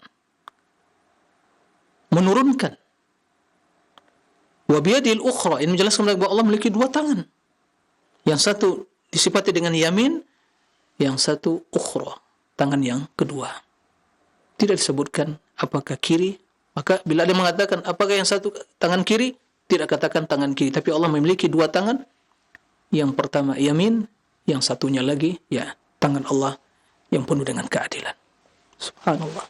menurunkan. Wa biyadil ukhra, ini menjelaskan bahwa Allah memiliki dua tangan. Yang satu disifati dengan yamin, yang satu ukhra, tangan yang kedua. Tidak disebutkan apakah kiri. Maka bila dia mengatakan apakah yang satu tangan kiri, tidak katakan tangan kiri, tapi Allah memiliki dua tangan. Yang pertama yamin, yang satunya lagi ya tangan Allah yang penuh dengan keadilan. Subhanallah.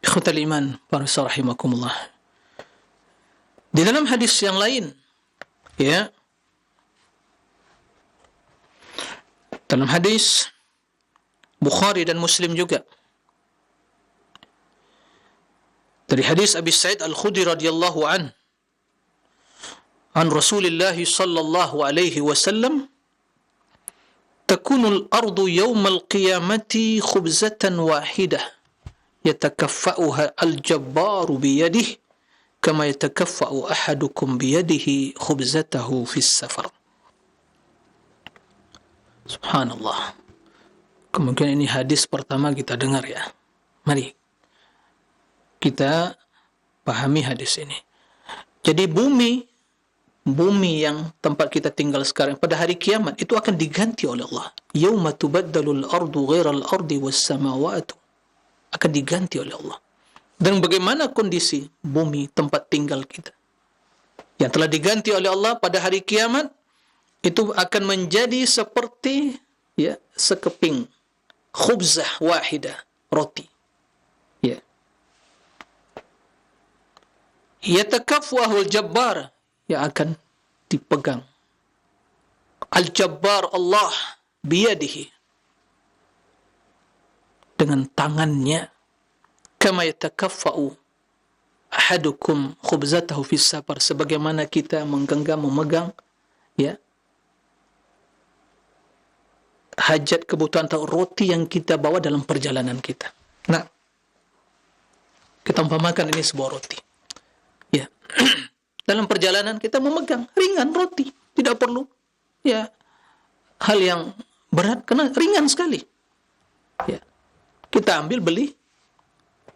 Ikhwatal iman, para rahimakumullah. Di dalam hadis yang lain, ya, dalam hadis Bukhari dan Muslim juga, dari hadis Abi Sa'id Al-Khudri radhiyallahu an Rasulillah sallallahu alaihi wasallam, takunul ardu yawmal qiyamati khubzatan wahidah yatakaffa'uha al-jabbaru biyadihi kama yatakaffa'u ahadukum biyadihi khubzatahu fis safar. Subhanallah. Kemungkinan ini hadis pertama kita dengar ya. Mari kita pahami hadis ini. Jadi bumi yang tempat kita tinggal sekarang pada hari kiamat itu akan diganti oleh Allah. Yauma tubaddalul ardu ghairal ardi was samawati, akan diganti oleh Allah. Dan bagaimana kondisi bumi tempat tinggal kita yang telah diganti oleh Allah pada hari kiamat, itu akan menjadi seperti ya sekeping khubzah wahidah, roti. Ya. Yatakaffu ahlul jabbar, yang akan dipegang al-jabbar Allah biyadihi, dengan tangannya, kama yatakaffa'u ahadukum khubzatahu fis safar, sebagaimana kita menggenggam, memegang ya hajat kebutuhan atau roti yang kita bawa dalam perjalanan kita. Nah, kita umpamakan ini sebuah roti. Ya. Dalam perjalanan kita memegang ringan roti, tidak perlu ya hal yang berat karena ringan sekali. Ya. Kita ambil, beli,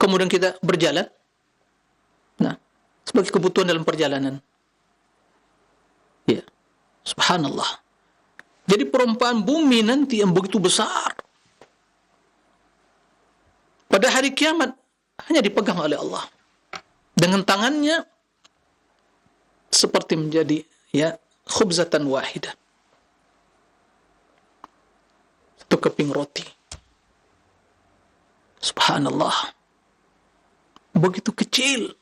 kemudian kita berjalan. Nah, sebagai kebutuhan dalam perjalanan. Ya. Subhanallah. Jadi perumpamaan bumi nanti yang begitu besar, pada hari kiamat hanya dipegang oleh Allah dengan tangannya, seperti menjadi ya khubzatan wahidah, satu keping roti. Subhanallah, begitu kecil.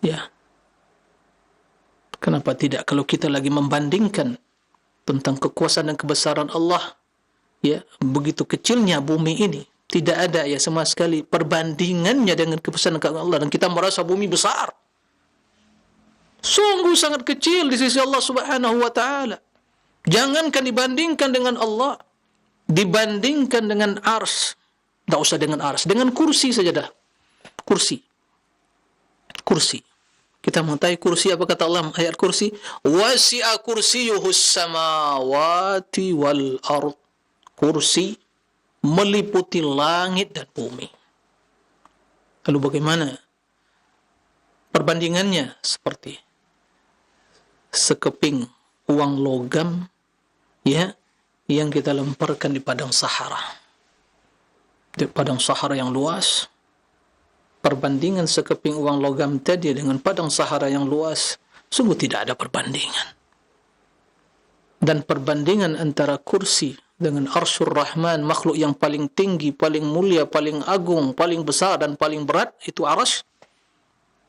Ya, kenapa tidak kalau kita lagi membandingkan tentang kekuasaan dan kebesaran Allah, ya, begitu kecilnya bumi ini, tidak ada ya sama sekali perbandingannya dengan kebesaran Allah, dan kita merasa bumi besar. Sungguh sangat kecil di sisi Allah Subhanahu wa taala. Jangankan dibandingkan dengan Allah, dibandingkan dengan ars, tidak usah dengan ars, dengan kursi saja dah. Kursi. Kita mengetahui kursi, apa kata Allah ayat kursi? Wasi'a kursiyuhus samawati wal ard. Kursi meliputi langit dan bumi. Lalu bagaimana perbandingannya? Seperti sekeping uang logam ya yang kita lemparkan di padang Sahara. Di padang Sahara yang luas, perbandingan sekeping uang logam tadi dengan padang Sahara yang luas, sungguh tidak ada perbandingan. Dan perbandingan antara kursi dengan Arsyur Rahman, makhluk yang paling tinggi, paling mulia, paling agung, paling besar dan paling berat, itu Arsy,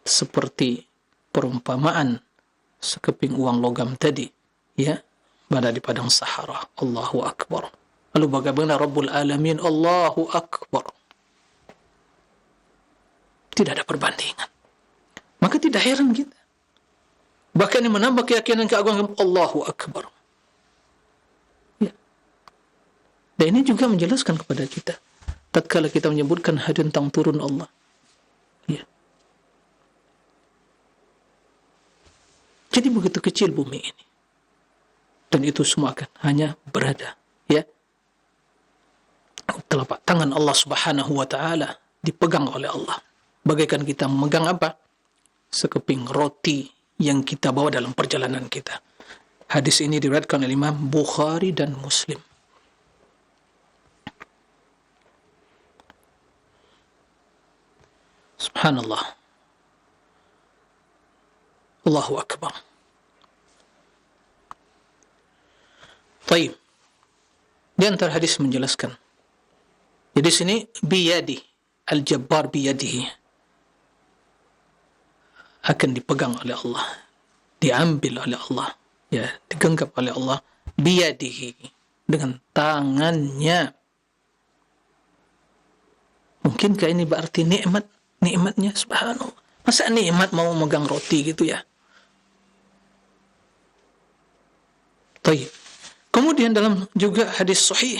seperti perumpamaan sekeping uang logam tadi, ya, berada di padang Sahara. Allahu Akbar. Lalu bagaimana Rabbul Alamin? Allahu Akbar. Tidak ada perbandingan. Maka tidak heran kita. Bahkan ini menambah keyakinan keagungan Allahu Akbar. Ya. Dan ini juga menjelaskan kepada kita, tatkala kita menyebutkan hadis tentang turun Allah. Ya. Jadi begitu kecil bumi ini. Dan itu semua akan hanya berada, ya, telapak tangan Allah Subhanahu wa taala dipegang oleh Allah. Bagaikan kita memegang apa? Sekeping roti yang kita bawa dalam perjalanan kita. Hadis ini diriwayatkan oleh Imam Bukhari dan Muslim. Subhanallah. Allahu Akbar. Taib. Di antara hadis menjelaskan. Jadi sini biyadi, al-jabbar biyadihi. Akan dipegang oleh Allah, diambil oleh Allah, ya, digenggam oleh Allah biyadihi, dengan tangannya. Mungkinkah ini berarti nikmatnya? Subhanallah. Masa nikmat mau memegang roti gitu ya? Taib. Kemudian dalam juga hadis sahih,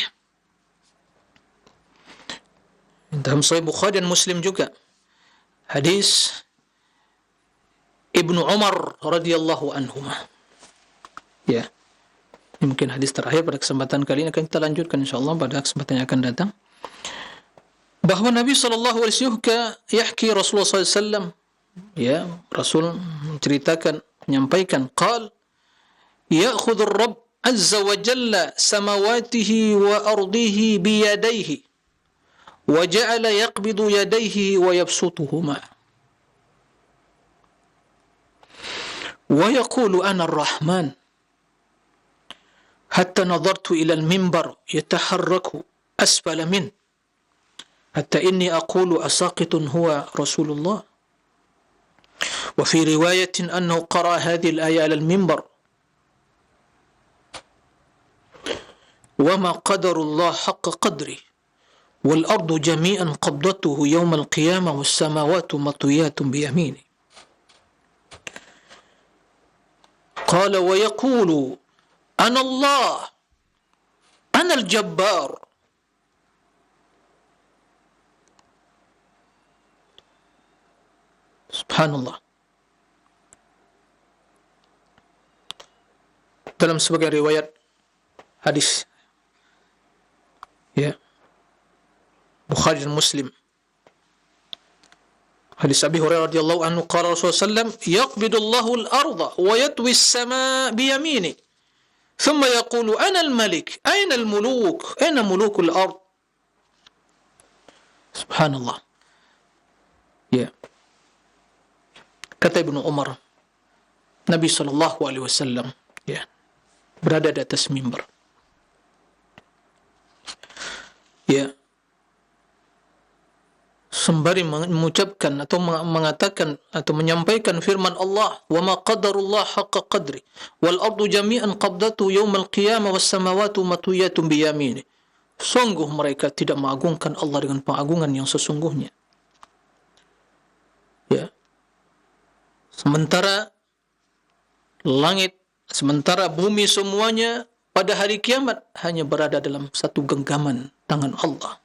dalam Sahih Bukhari dan Muslim juga, hadis Ibnu Umar radhiyallahu anhuma. Ya. Ini mungkin hadis terakhir pada kesempatan kali ini, akan kita lanjutkan insyaallah pada kesempatan yang akan datang. Bahwa Nabi sallallahu alaihi wasallam yahki Rasulullah sallallahu alaihi wasallam, ya, Rasul menceritakan, menyampaikan, qal ya'khudhu ar-rabb azza wa jalla samawatihi wa ardihi bi yadayhi wa ja'ala yaqbidu yadayhi wa yabsutuhuma wa yaqulu ana ar-rahman hatta nadartu ila al-minbar yataharraku asfala min hatta inni aqulu asaqitun huwa rasulullah wa fi riwayatin annahu qara hadhihi al-aya ala al-minbar وما قدر الله حق قدره والأرض جميعا قبضته يوم القيامة والسماوات مطويات بيمينه قال ويقول أنا الله أنا الجبار سبحان الله. Dalam sebagian riwayat hadis, ya, Bukhari dan Muslim, hadis Abi Hurairah radhiyallahu anhu, qala Rasulullah sallallahu alaihi wasallam yaqbidu Allahu al-ardha wa yatwi as-samaa bi yamini thumma yaqulu ana al-malik ayna al-muluk ayna muluk al-ard. Subhanallah. Ya. Kata Ibnu Umar, Nabi sallallahu alaihi wasallam, ya, berada di atas mimbar, ya, sembari mengucapkan atau mengatakan atau menyampaikan firman Allah, wa ma qadarullah haqqa qadri wal ardu jami'an qabdatu yaumal qiyamah was samawati matwiyatun bi yamini. Sungguh mereka tidak mengagungkan Allah dengan pengagungan yang sesungguhnya. Ya. Sementara langit, sementara bumi semuanya pada hari kiamat hanya berada dalam satu genggaman tangan Allah,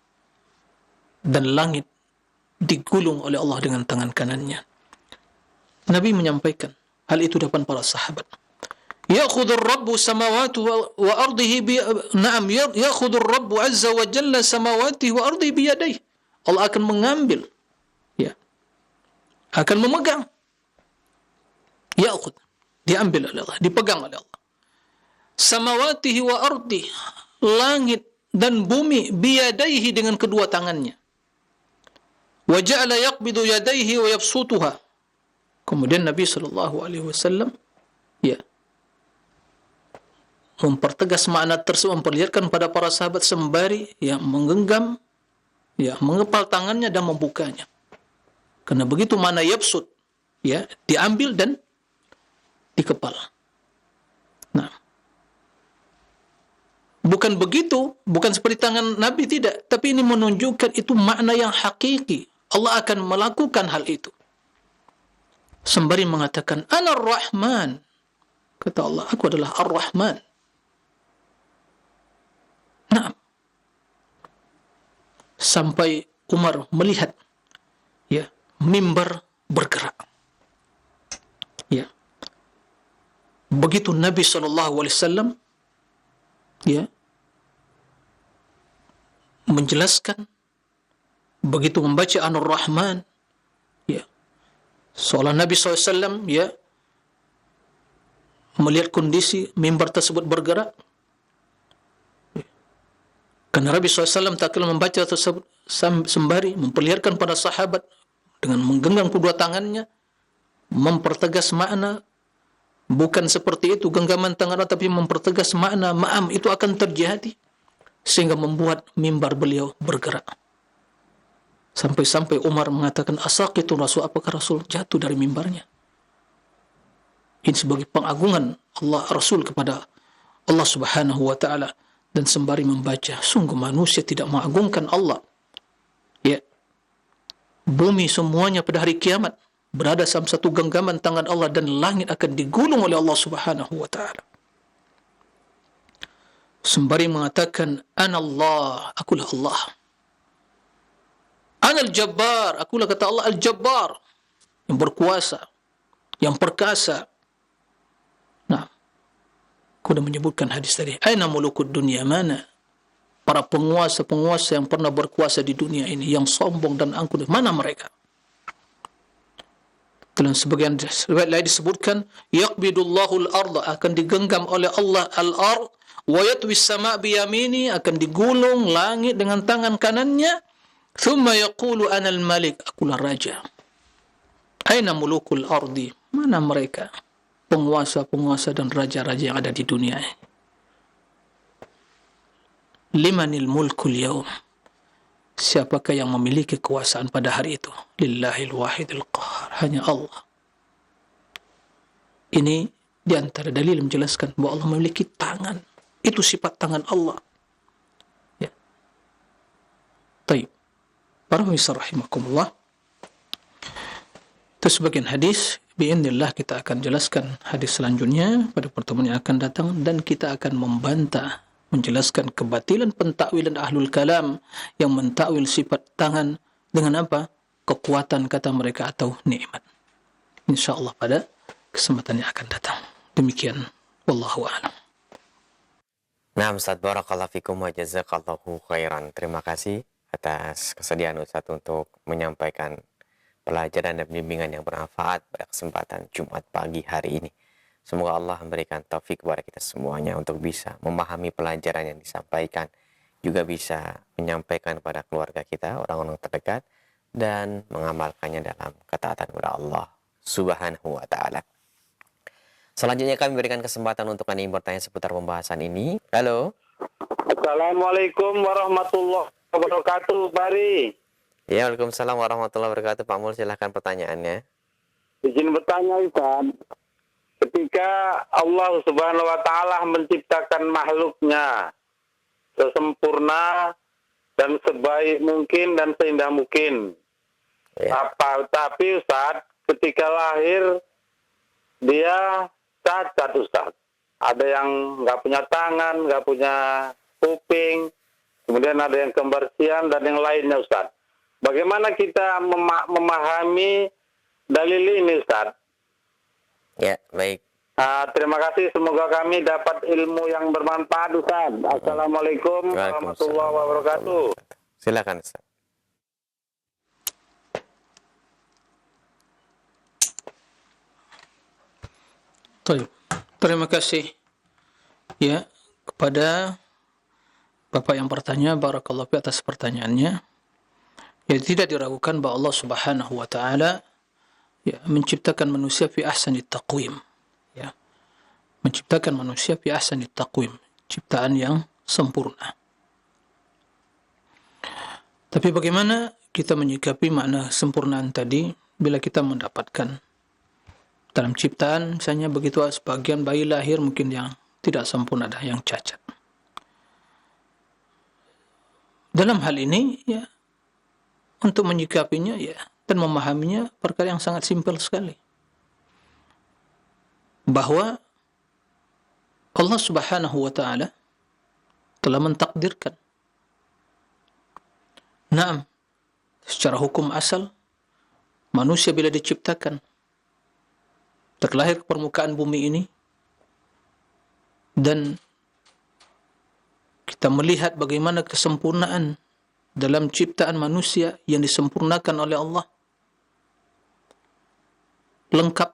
dan langit digulung oleh Allah dengan tangan kanannya. Nabi menyampaikan hal itu di depan para sahabat. Ya'khudhu ar-rabbu samawati wa ardihi bi na'am ya'khudhu ar-rabbu azza wa jalla samawati wa ardihi bi yadayhi. Allah akan mengambil, ya, akan memegang. Ya'khudh, diambil oleh Allah, dipegang oleh Allah. Samawatihi wa ardi, langit dan bumi, biyadaihi, dengan kedua tangannya. Wa ja'ala yaqbidu yadaihi wa yabsutuha. Kemudian Nabi sallallahu alaihi wasallam, ya, mempertegas makna tersebut, memperlihatkan pada para sahabat sembari, ya, menggenggam, ya, mengepal tangannya dan membukanya. Karena begitu makna yabsut, ya, diambil dan dikepal. Nah, bukan begitu, bukan seperti tangan Nabi, tidak. Tapi ini menunjukkan itu makna yang hakiki. Allah akan melakukan hal itu. Sembari mengatakan, Ana Ar-Rahman. Kata Allah, aku adalah Ar-Rahman. Nah, sampai Umar melihat, ya, mimbar bergerak. Ya. Begitu Nabi SAW, ya, menjelaskan, begitu membaca Anur Rahman, ya, seolah Nabi SAW ya melihat kondisi mimbar tersebut bergerak. Karena Nabi SAW tak kala membaca tersebut sembari memperlihatkan pada sahabat dengan menggenggam kedua tangannya, mempertegas makna. Bukan seperti itu genggaman tangan, tapi mempertegas makna ma'am itu akan terjadi, sehingga membuat mimbar beliau bergerak. Sampai-sampai Umar mengatakan, asaqitun Rasul, apakah Rasul jatuh dari mimbarnya? Ini sebagai pengagungan Allah Rasul kepada Allah Subhanahu wa taala, dan sembari membaca, sungguh manusia tidak mengagungkan Allah. Ya. Bumi semuanya pada hari kiamat berada dalam satu genggaman tangan Allah, dan langit akan digulung oleh Allah Subhanahu wa taala. Sembari mengatakan, Anallah, akulah Allah. Anal Jabbar, akulah, kata Allah, Al-Jabbar, yang berkuasa, yang perkasa. Nah, aku dah menyebutkan hadis tadi. Aina mulukud dunia, mana para penguasa-penguasa yang pernah berkuasa di dunia ini, yang sombong dan angkuh, mana mereka? Dalam sebagian riwayat lain disebutkan, yaqbidullahu al-ardh, akan digenggam oleh Allah al-ardh, wa yatwi as-sama' biyamini, akan digulung langit dengan tangan kanannya, thumma yaqulu ana al-malik, akulah raja. Aina mulukul ardi, mana mereka penguasa-penguasa dan raja-raja yang ada di dunia ini? Limanil mulkul yaum, siapakah yang memiliki kekuasaan pada hari itu? Lillahil wahidil qahar, hanya Allah. Ini di antara dalil menjelaskan bahwa Allah memiliki tangan. Itu sifat tangan Allah. Ya. Taib. Para pemirsa rahimakumullah, itu sebagian hadis. Bi'idznillah kita akan jelaskan hadis selanjutnya pada pertemuan yang akan datang, dan kita akan membantah, menjelaskan kebatilan pentakwilan ahlul kalam yang mentakwil sifat tangan dengan apa? Kekuatan kata mereka atau nikmat. InsyaAllah pada kesempatan yang akan datang. Demikian. Wallahu a'lam. Nah, Ustaz, barakallahu fikum wa jazakallahu khairan. Terima kasih atas kesediaan Ustaz untuk menyampaikan pelajaran dan bimbingan yang bermanfaat pada kesempatan Jumat pagi hari ini. Semoga Allah memberikan taufik kepada kita semuanya untuk bisa memahami pelajaran yang disampaikan, juga bisa menyampaikan kepada keluarga kita, orang-orang terdekat, dan mengamalkannya dalam ketaatan kepada Allah Subhanahu wa ta'ala. Selanjutnya kami berikan kesempatan untuk Anda yang bertanya seputar pembahasan ini. Halo. Assalamualaikum warahmatullahi wabarakatuh, Bari. Ya, waalaikumsalam warahmatullahi wabarakatuh. Pak Mul, silahkan pertanyaannya. Izin bertanya, Ustaz. Ketika Allah Subhanahu wa taala menciptakan makhluknya sesempurna dan sebaik mungkin dan seindah mungkin. Ya. Tapi Ustaz, ketika lahir dia cacat, Ustaz. Ada yang nggak punya tangan, nggak punya kuping, kemudian ada yang kembar siam dan yang lainnya, Ustaz. Bagaimana kita memahami dalil ini, Ustaz? Ya, baik. Terima kasih, semoga kami dapat ilmu yang bermanfaat, Ustaz. Assalamualaikum warahmatullahi wabarakatuh. Silakan, Ustaz. Terima kasih ya kepada Bapak yang bertanya, barakallahu fi atas pertanyaannya. Ya, tidak diragukan bahwa Allah Subhanahu wa taala ya menciptakan manusia fi ahsani taqwim. Ya. Menciptakan manusia fi ahsani taqwim, ciptaan yang sempurna. Tapi bagaimana kita menyikapi makna sempurnaan tadi bila kita mendapatkan dalam ciptaan misalnya begitu sebagian bayi lahir mungkin yang tidak sempurna, ada yang cacat. Dalam hal ini ya, untuk menyikapinya ya dan memahaminya perkara yang sangat simpel sekali. Bahwa Allah Subhanahu wa taala telah mentakdirkan. Naam, secara hukum asal manusia bila diciptakan terlahir ke permukaan bumi ini dan kita melihat bagaimana kesempurnaan dalam ciptaan manusia yang disempurnakan oleh Allah. Lengkap.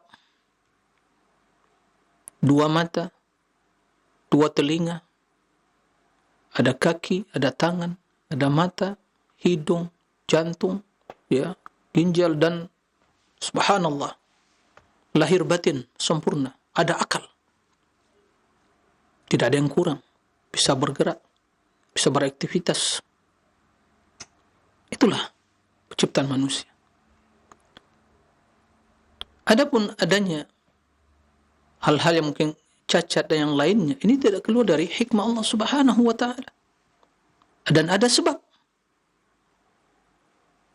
2 mata, 2 telinga, ada kaki, ada tangan, ada mata, hidung, jantung, ya, ginjal, dan subhanallah, lahir batin sempurna, ada akal. Tidak ada yang kurang, bisa bergerak, bisa beraktivitas. Itulah penciptaan manusia. Adapun adanya hal-hal yang mungkin cacat dan yang lainnya, ini tidak keluar dari hikmah Allah Subhanahu wa taala. Dan ada sebab.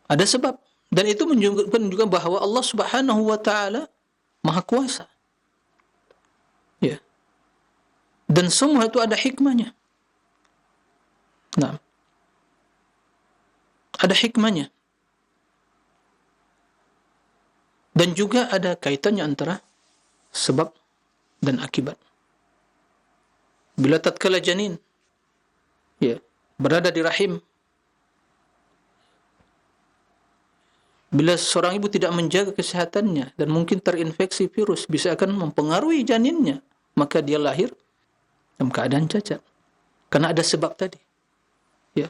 Ada sebab. Dan itu menunjukkan juga bahwa Allah Subhanahu wa taala Maha Kuasa. Ya. Dan semua itu ada hikmahnya. Nah. Ada hikmahnya. Dan juga ada kaitannya antara sebab dan akibat. Bila tatkala janin, ya, berada di rahim, bila seorang ibu tidak menjaga kesehatannya dan mungkin terinfeksi virus, bisa akan mempengaruhi janinnya, maka dia lahir dalam keadaan cacat. Karena ada sebab tadi. Ya.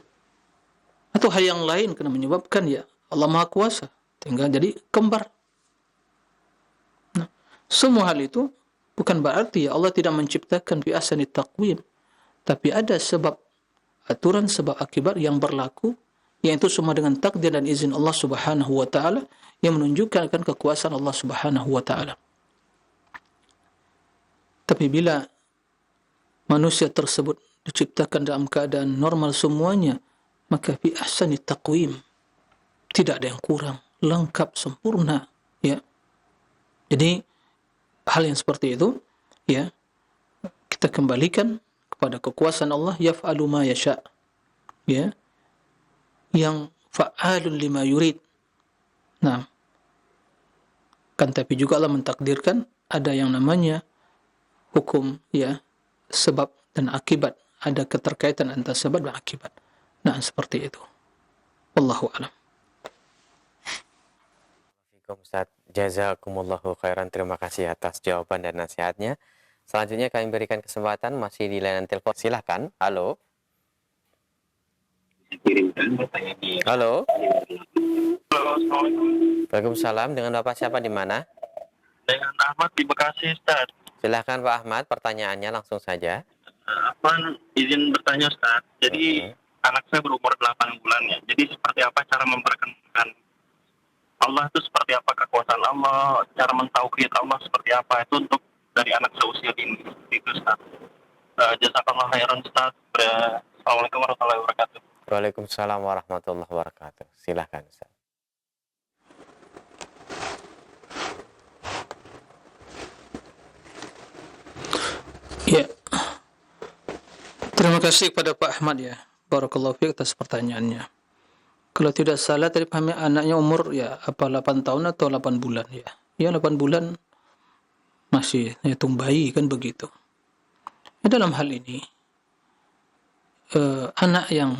Atau hal yang lain karena menyebabkan, ya, Allah Maha Kuasa, tinggal jadi kembar. Nah, semua hal itu bukan berarti ya Allah tidak menciptakan fi ahsani taqwim, tapi ada sebab, aturan sebab akibat yang berlaku, yang itu semua dengan takdir dan izin Allah Subhanahu wa taala, yang menunjukkan akan kekuasaan Allah Subhanahu wa taala. Tapi bila manusia tersebut diciptakan dalam keadaan normal semuanya, maka fi ahsani taqwim, tidak ada yang kurang, lengkap, sempurna, ya. Jadi hal yang seperti itu, ya, kita kembalikan kepada kekuasaan Allah, yaf'alu ma yasha', ya, yang fa'alun lima yurid. Nah, kan tapi juga Allah mentakdirkan ada yang namanya hukum, ya, sebab dan akibat, ada keterkaitan antara sebab dan akibat. Nah, seperti itu. Wallahu a'lam. Ustaz, jazakumullahu khairan. Terima kasih atas jawaban dan nasihatnya. Selanjutnya kami berikan kesempatan masih di layanan telepon. Silahkan. Halo. Halo. Waalaikumsalam. Dengan Bapak siapa di mana? Dengan Ahmad di Bekasi, Ustaz. Silahkan Pak Ahmad, pertanyaannya langsung saja. Izin bertanya, Ustaz. Jadi anak saya berumur 8 bulan ya. Jadi seperti apa cara memperkenalkan Allah itu, seperti apa kekuasaan Allah, cara mentauhid Allah seperti apa, itu untuk dari anak seusia dini. Itu, Ustaz. Jazakallah khairan, Ustaz. Assalamualaikum warahmatullahi wabarakatuh. Waalaikumsalam warahmatullahi wabarakatuh. Silahkan Ustaz. Ya. Terima kasih kepada Pak Ahmad, ya. Barakallahu fiik atas pertanyaannya. Kalau tidak salah tadi pahami anaknya umur, ya, apa 8 tahun atau 8 bulan, ya. Ya, 8 bulan masih hitung bayi, kan begitu. Dalam hal ini anak yang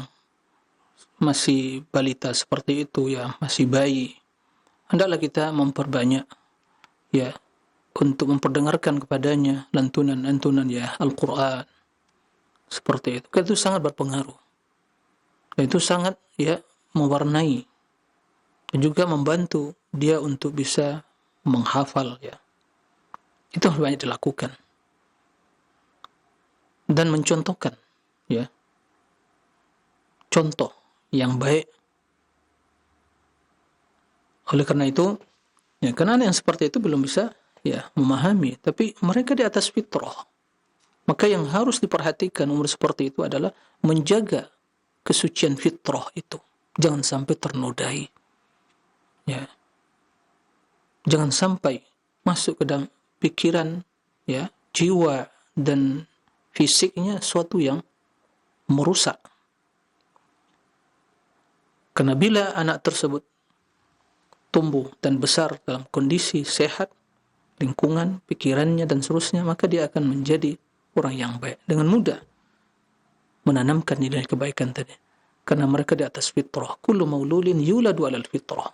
masih balita seperti itu, ya, masih bayi, hendaklah kita memperbanyak, ya, untuk memperdengarkan kepadanya lantunan-lantunan, ya, Al-Quran seperti itu. Itu sangat berpengaruh, dan itu sangat, ya, mewarnai dan juga membantu dia untuk bisa menghafal, ya. Itu harus banyak dilakukan dan mencontohkan, ya, contoh yang baik. Oleh karena itu, ya, karena anak yang seperti itu belum bisa, ya, memahami, tapi mereka di atas fitrah. Maka yang harus diperhatikan umur seperti itu adalah menjaga kesucian fitrah itu. Jangan sampai ternodai, ya. Jangan sampai masuk ke dalam pikiran, ya, jiwa dan fisiknya suatu yang merusak. Karena bila anak tersebut tumbuh dan besar dalam kondisi sehat, lingkungan, pikirannya dan seterusnya, maka dia akan menjadi orang yang baik, dengan mudah menanamkan nilai kebaikan tadi. karena mereka di atas fitrah. Kullu mauludin yuladu 'alal fitrah.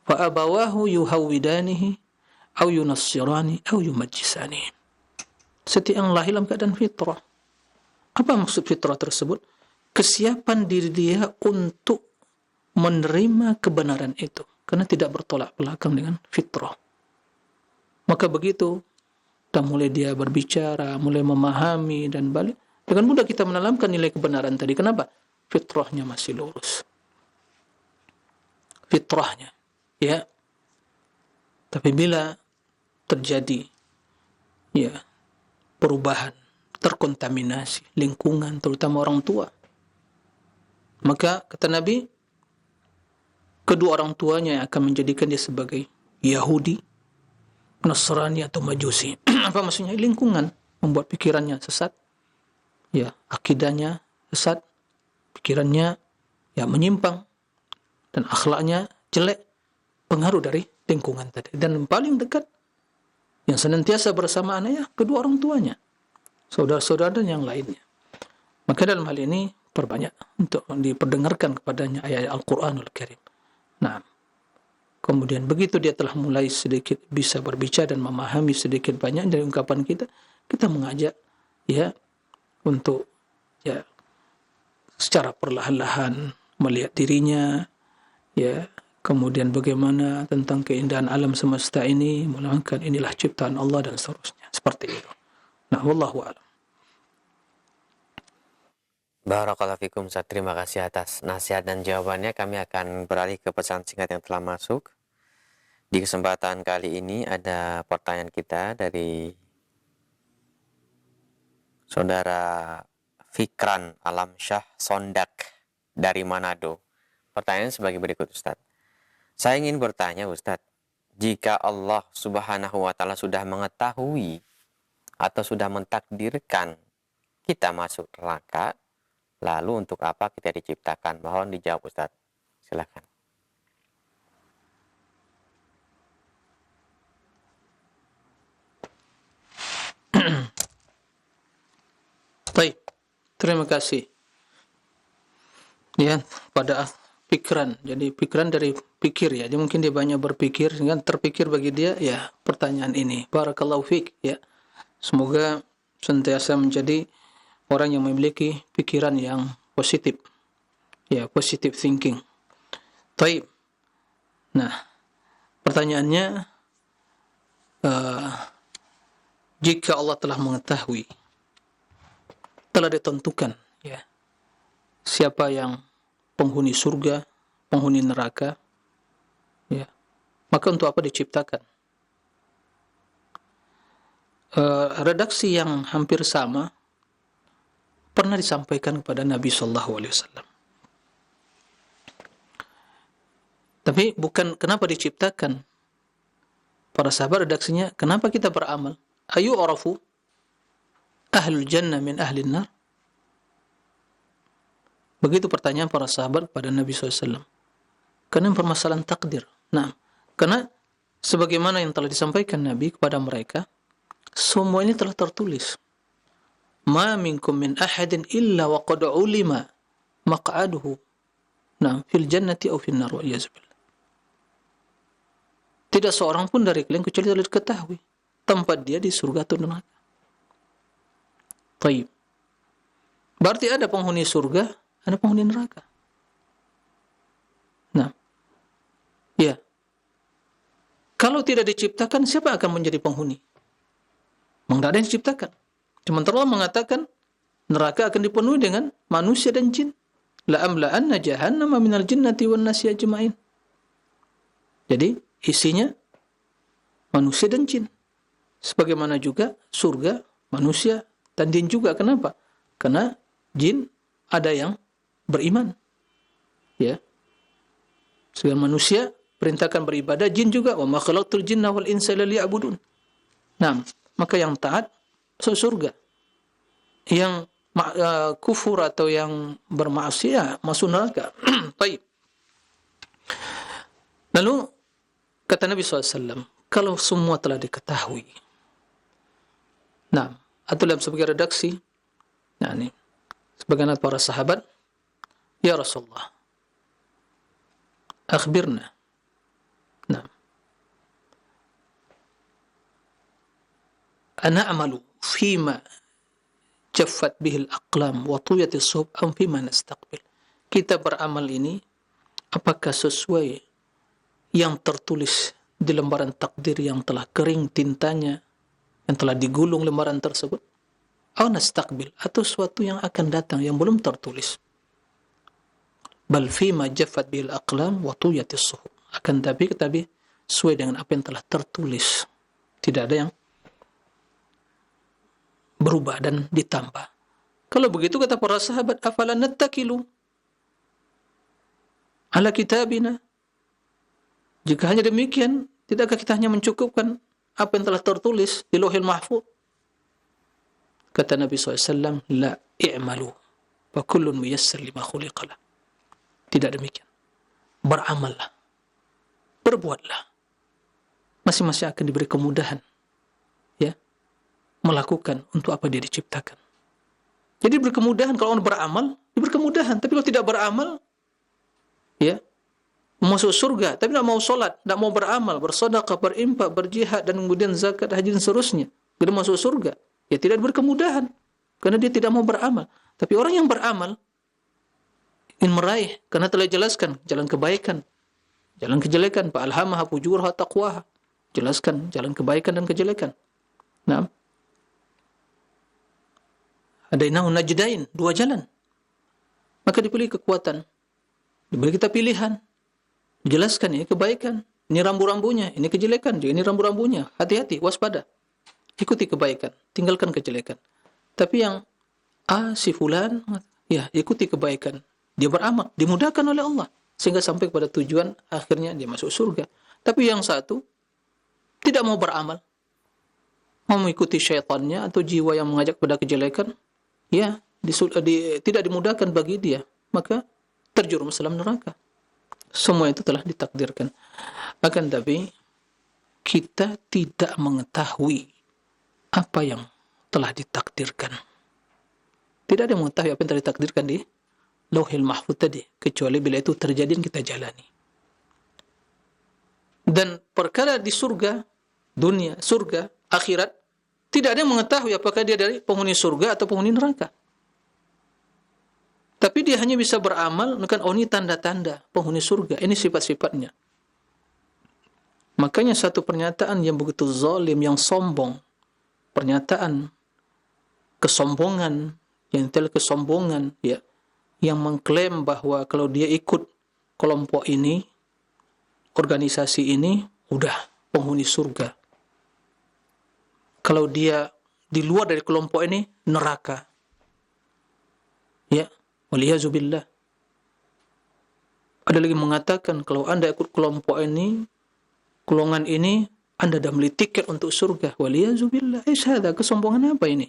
Fa abawahu yuhawwidanihi aw yunassirani aw yumajjisani. Setiap yang lahir dalam keadaan fitrah. Apa maksud fitrah tersebut? Kesiapan diri dia untuk menerima kebenaran itu, karena tidak bertolak belakang dengan fitrah. Maka begitu dan mulai dia berbicara, mulai memahami dan balik, dengan mudah kita menanamkan nilai kebenaran tadi. Kenapa? Fitrahnya masih lurus. Fitrahnya, ya. Tapi bila terjadi, ya, perubahan, terkontaminasi lingkungan, terutama orang tua, maka kata Nabi, kedua orang tuanya yang akan menjadikan dia sebagai Yahudi, Nasrani atau Majusi. Apa maksudnya? Lingkungan membuat pikirannya sesat, ya, akidahnya sesat, pikirannya ya menyimpang, dan akhlaknya jelek. Pengaruh dari lingkungan tadi. Dan paling dekat yang senantiasa bersama anaknya, kedua orang tuanya, saudara-saudara dan yang lainnya. Maka dalam hal ini perbanyak untuk diperdengarkan kepadanya ayat Al-Quranul Karim. Nah, kemudian begitu dia telah mulai sedikit bisa berbicara dan memahami sedikit banyak dari ungkapan kita, kita mengajak, ya, untuk, ya, secara perlahan-lahan melihat dirinya, ya, kemudian bagaimana tentang keindahan alam semesta ini, melainkan inilah ciptaan Allah dan seterusnya. Seperti itu. Nah, wallahu a'lam. Barakallahu fikum Ustaz, terima kasih atas nasihat dan jawabannya. Kami akan beralih ke pesan singkat yang telah masuk. Di kesempatan kali ini ada pertanyaan kita dari Saudara Fikran Alam Syah Sondak dari Manado. Pertanyaan sebagai berikut, Ustaz. Saya ingin bertanya, Ustaz, jika Allah Subhanahu wa Ta'ala sudah mengetahui atau sudah mentakdirkan kita masuk neraka, lalu untuk apa kita diciptakan? Mohon dijawab, Ustaz. Silakan. Baik, terima kasih. Ya, pada pikiran. Jadi pikiran dari pikir, ya. Jadi mungkin dia banyak berpikir, sehingga terpikir bagi dia, ya, pertanyaan ini. Barakallahu fiik, ya. Semoga senantiasa menjadi orang yang memiliki pikiran yang positif, ya, positive thinking. Baik. Nah, pertanyaannya, jika Allah telah mengetahui, telah ditentukan, ya, siapa yang penghuni surga, penghuni neraka, ya, maka untuk apa diciptakan? Redaksi yang hampir sama pernah disampaikan kepada Nabi SAW. Tapi bukan kenapa diciptakan. Para sahabat redaksinya, kenapa kita beramal? Ayu arafu ahlul jannah min ahlin nar. Begitu pertanyaan para sahabat kepada Nabi SAW. Karena permasalahan takdir. Nah, karena sebagaimana yang telah disampaikan Nabi kepada mereka, semua ini telah tertulis. Ma minkum min ahadin illa wa qad ulima maq'aduhu. Nah, fil jannati aw fil nar, wa'iyyazubillah. Tidak seorang pun dari kalian kecuali telah diketahui tempat dia di surga atau neraka. Baik. Berarti ada penghuni surga, ada penghuni neraka. Nah, ya. Kalau tidak diciptakan, siapa akan menjadi penghuni? Memang tidak ada yang diciptakan. Sementara Allah mengatakan neraka akan dipenuhi dengan manusia dan jin. La'amla'anna jahannama minal jinnati wan nasi ajma'in. Jadi isinya manusia dan jin. Sebagaimana juga surga, manusia dan jin juga. Kenapa? Karena jin ada yang beriman. Ya. Sebagai manusia perintahkan beribadah, jin juga. Wa ma khalaqtul jinna wal insa illa liya'budun. Nah, maka yang taat masuk surga. Yang kufur atau yang bermaksiat masuk neraka. Baik. Lalu kata Nabi SAW, kalau semua telah diketahui. Nah, atau dalam sebagai redaksi, nah ini, sebagian para sahabat, Ya Rasulullah, akhbirna. Nah, ana amalu fima jaffat bihil aqlam wa tuyatis suhub am fima nastaqbil. Kita beramal ini apakah sesuai yang tertulis di lembaran takdir yang telah kering tintanya, yang telah digulung lembaran tersebut, atau nastaqbil, atau sesuatu yang akan datang yang belum tertulis. Bal fima jaffat bil aqlam wa tuyatis suhuf. Akan tapi sesuai dengan apa yang telah tertulis. Tidak ada yang berubah dan ditambah. Kalau begitu kata para sahabat, afala nattakilu ala kitabina? Jika hanya demikian, tidakkah kita hanya mencukupkan apa yang telah tertulis di Lauhil Mahfuz? Kata Nabi SAW, la i'malu wa kullun muyassar lima khuliqalah. Tidak demikian. Beramallah, berbuatlah. Masing-masing akan diberi kemudahan, ya, melakukan untuk apa dia diciptakan. Jadi berkemudahan kalau orang beramal, diberi kemudahan. Tapi kalau tidak beramal, ya, masuk surga, tapi tidak mau solat, tidak mau beramal, bersedekah, berinfak, berjihad, dan kemudian zakat, haji dan seterusnya, tidak masuk surga. Ya tidak diberi kemudahan karena dia tidak mau beramal. Tapi orang yang beramal ingin meraih, karena telah jelaskan jalan kebaikan, jalan kejelekan, fa alhamaha fujuraha taqwaha. Jelaskan jalan kebaikan dan kejelekan. Nah, hadainahu najdain, dua jalan. Maka dipilih kekuatan, diberi kita pilihan, dijelaskan ini kebaikan, ini rambu-rambunya, ini kejelekan, ini rambu-rambunya. Hati-hati, waspada. Ikuti kebaikan, tinggalkan kejelekan. Tapi yang si fulan, ya ikuti kebaikan. Dia beramal, dimudahkan oleh Allah sehingga sampai kepada tujuan akhirnya dia masuk surga. Tapi yang satu tidak mau beramal, mau mengikuti syaitannya atau jiwa yang mengajak pada kejelekan, ya tidak dimudahkan bagi dia, maka terjerumus dalam neraka. Semua itu telah ditakdirkan. Akan tapi kita tidak mengetahui apa yang telah ditakdirkan. Tidak ada yang mengetahui apa yang telah ditakdirkan di Lauhil Mahfuz tadi, kecuali bila itu terjadi yang kita jalani. Dan perkara di surga, dunia, surga, akhirat, tidak ada yang mengetahui apakah dia dari penghuni surga atau penghuni neraka. Tapi dia hanya bisa beramal, kan, oh ini tanda-tanda penghuni surga, ini sifat-sifatnya. Makanya satu pernyataan yang begitu zalim, yang sombong, pernyataan kesombongan, yang telah kesombongan, ya, yang mengklaim bahwa kalau dia ikut kelompok ini, organisasi ini, udah penghuni surga. Kalau dia di luar dari kelompok ini, neraka. Ya, waliyazubillah. Ada lagi mengatakan, kalau Anda ikut kelompok ini, golongan ini, Anda dah beli tiket untuk surga. Waliyazubillah. Ada kesombongan apa ini?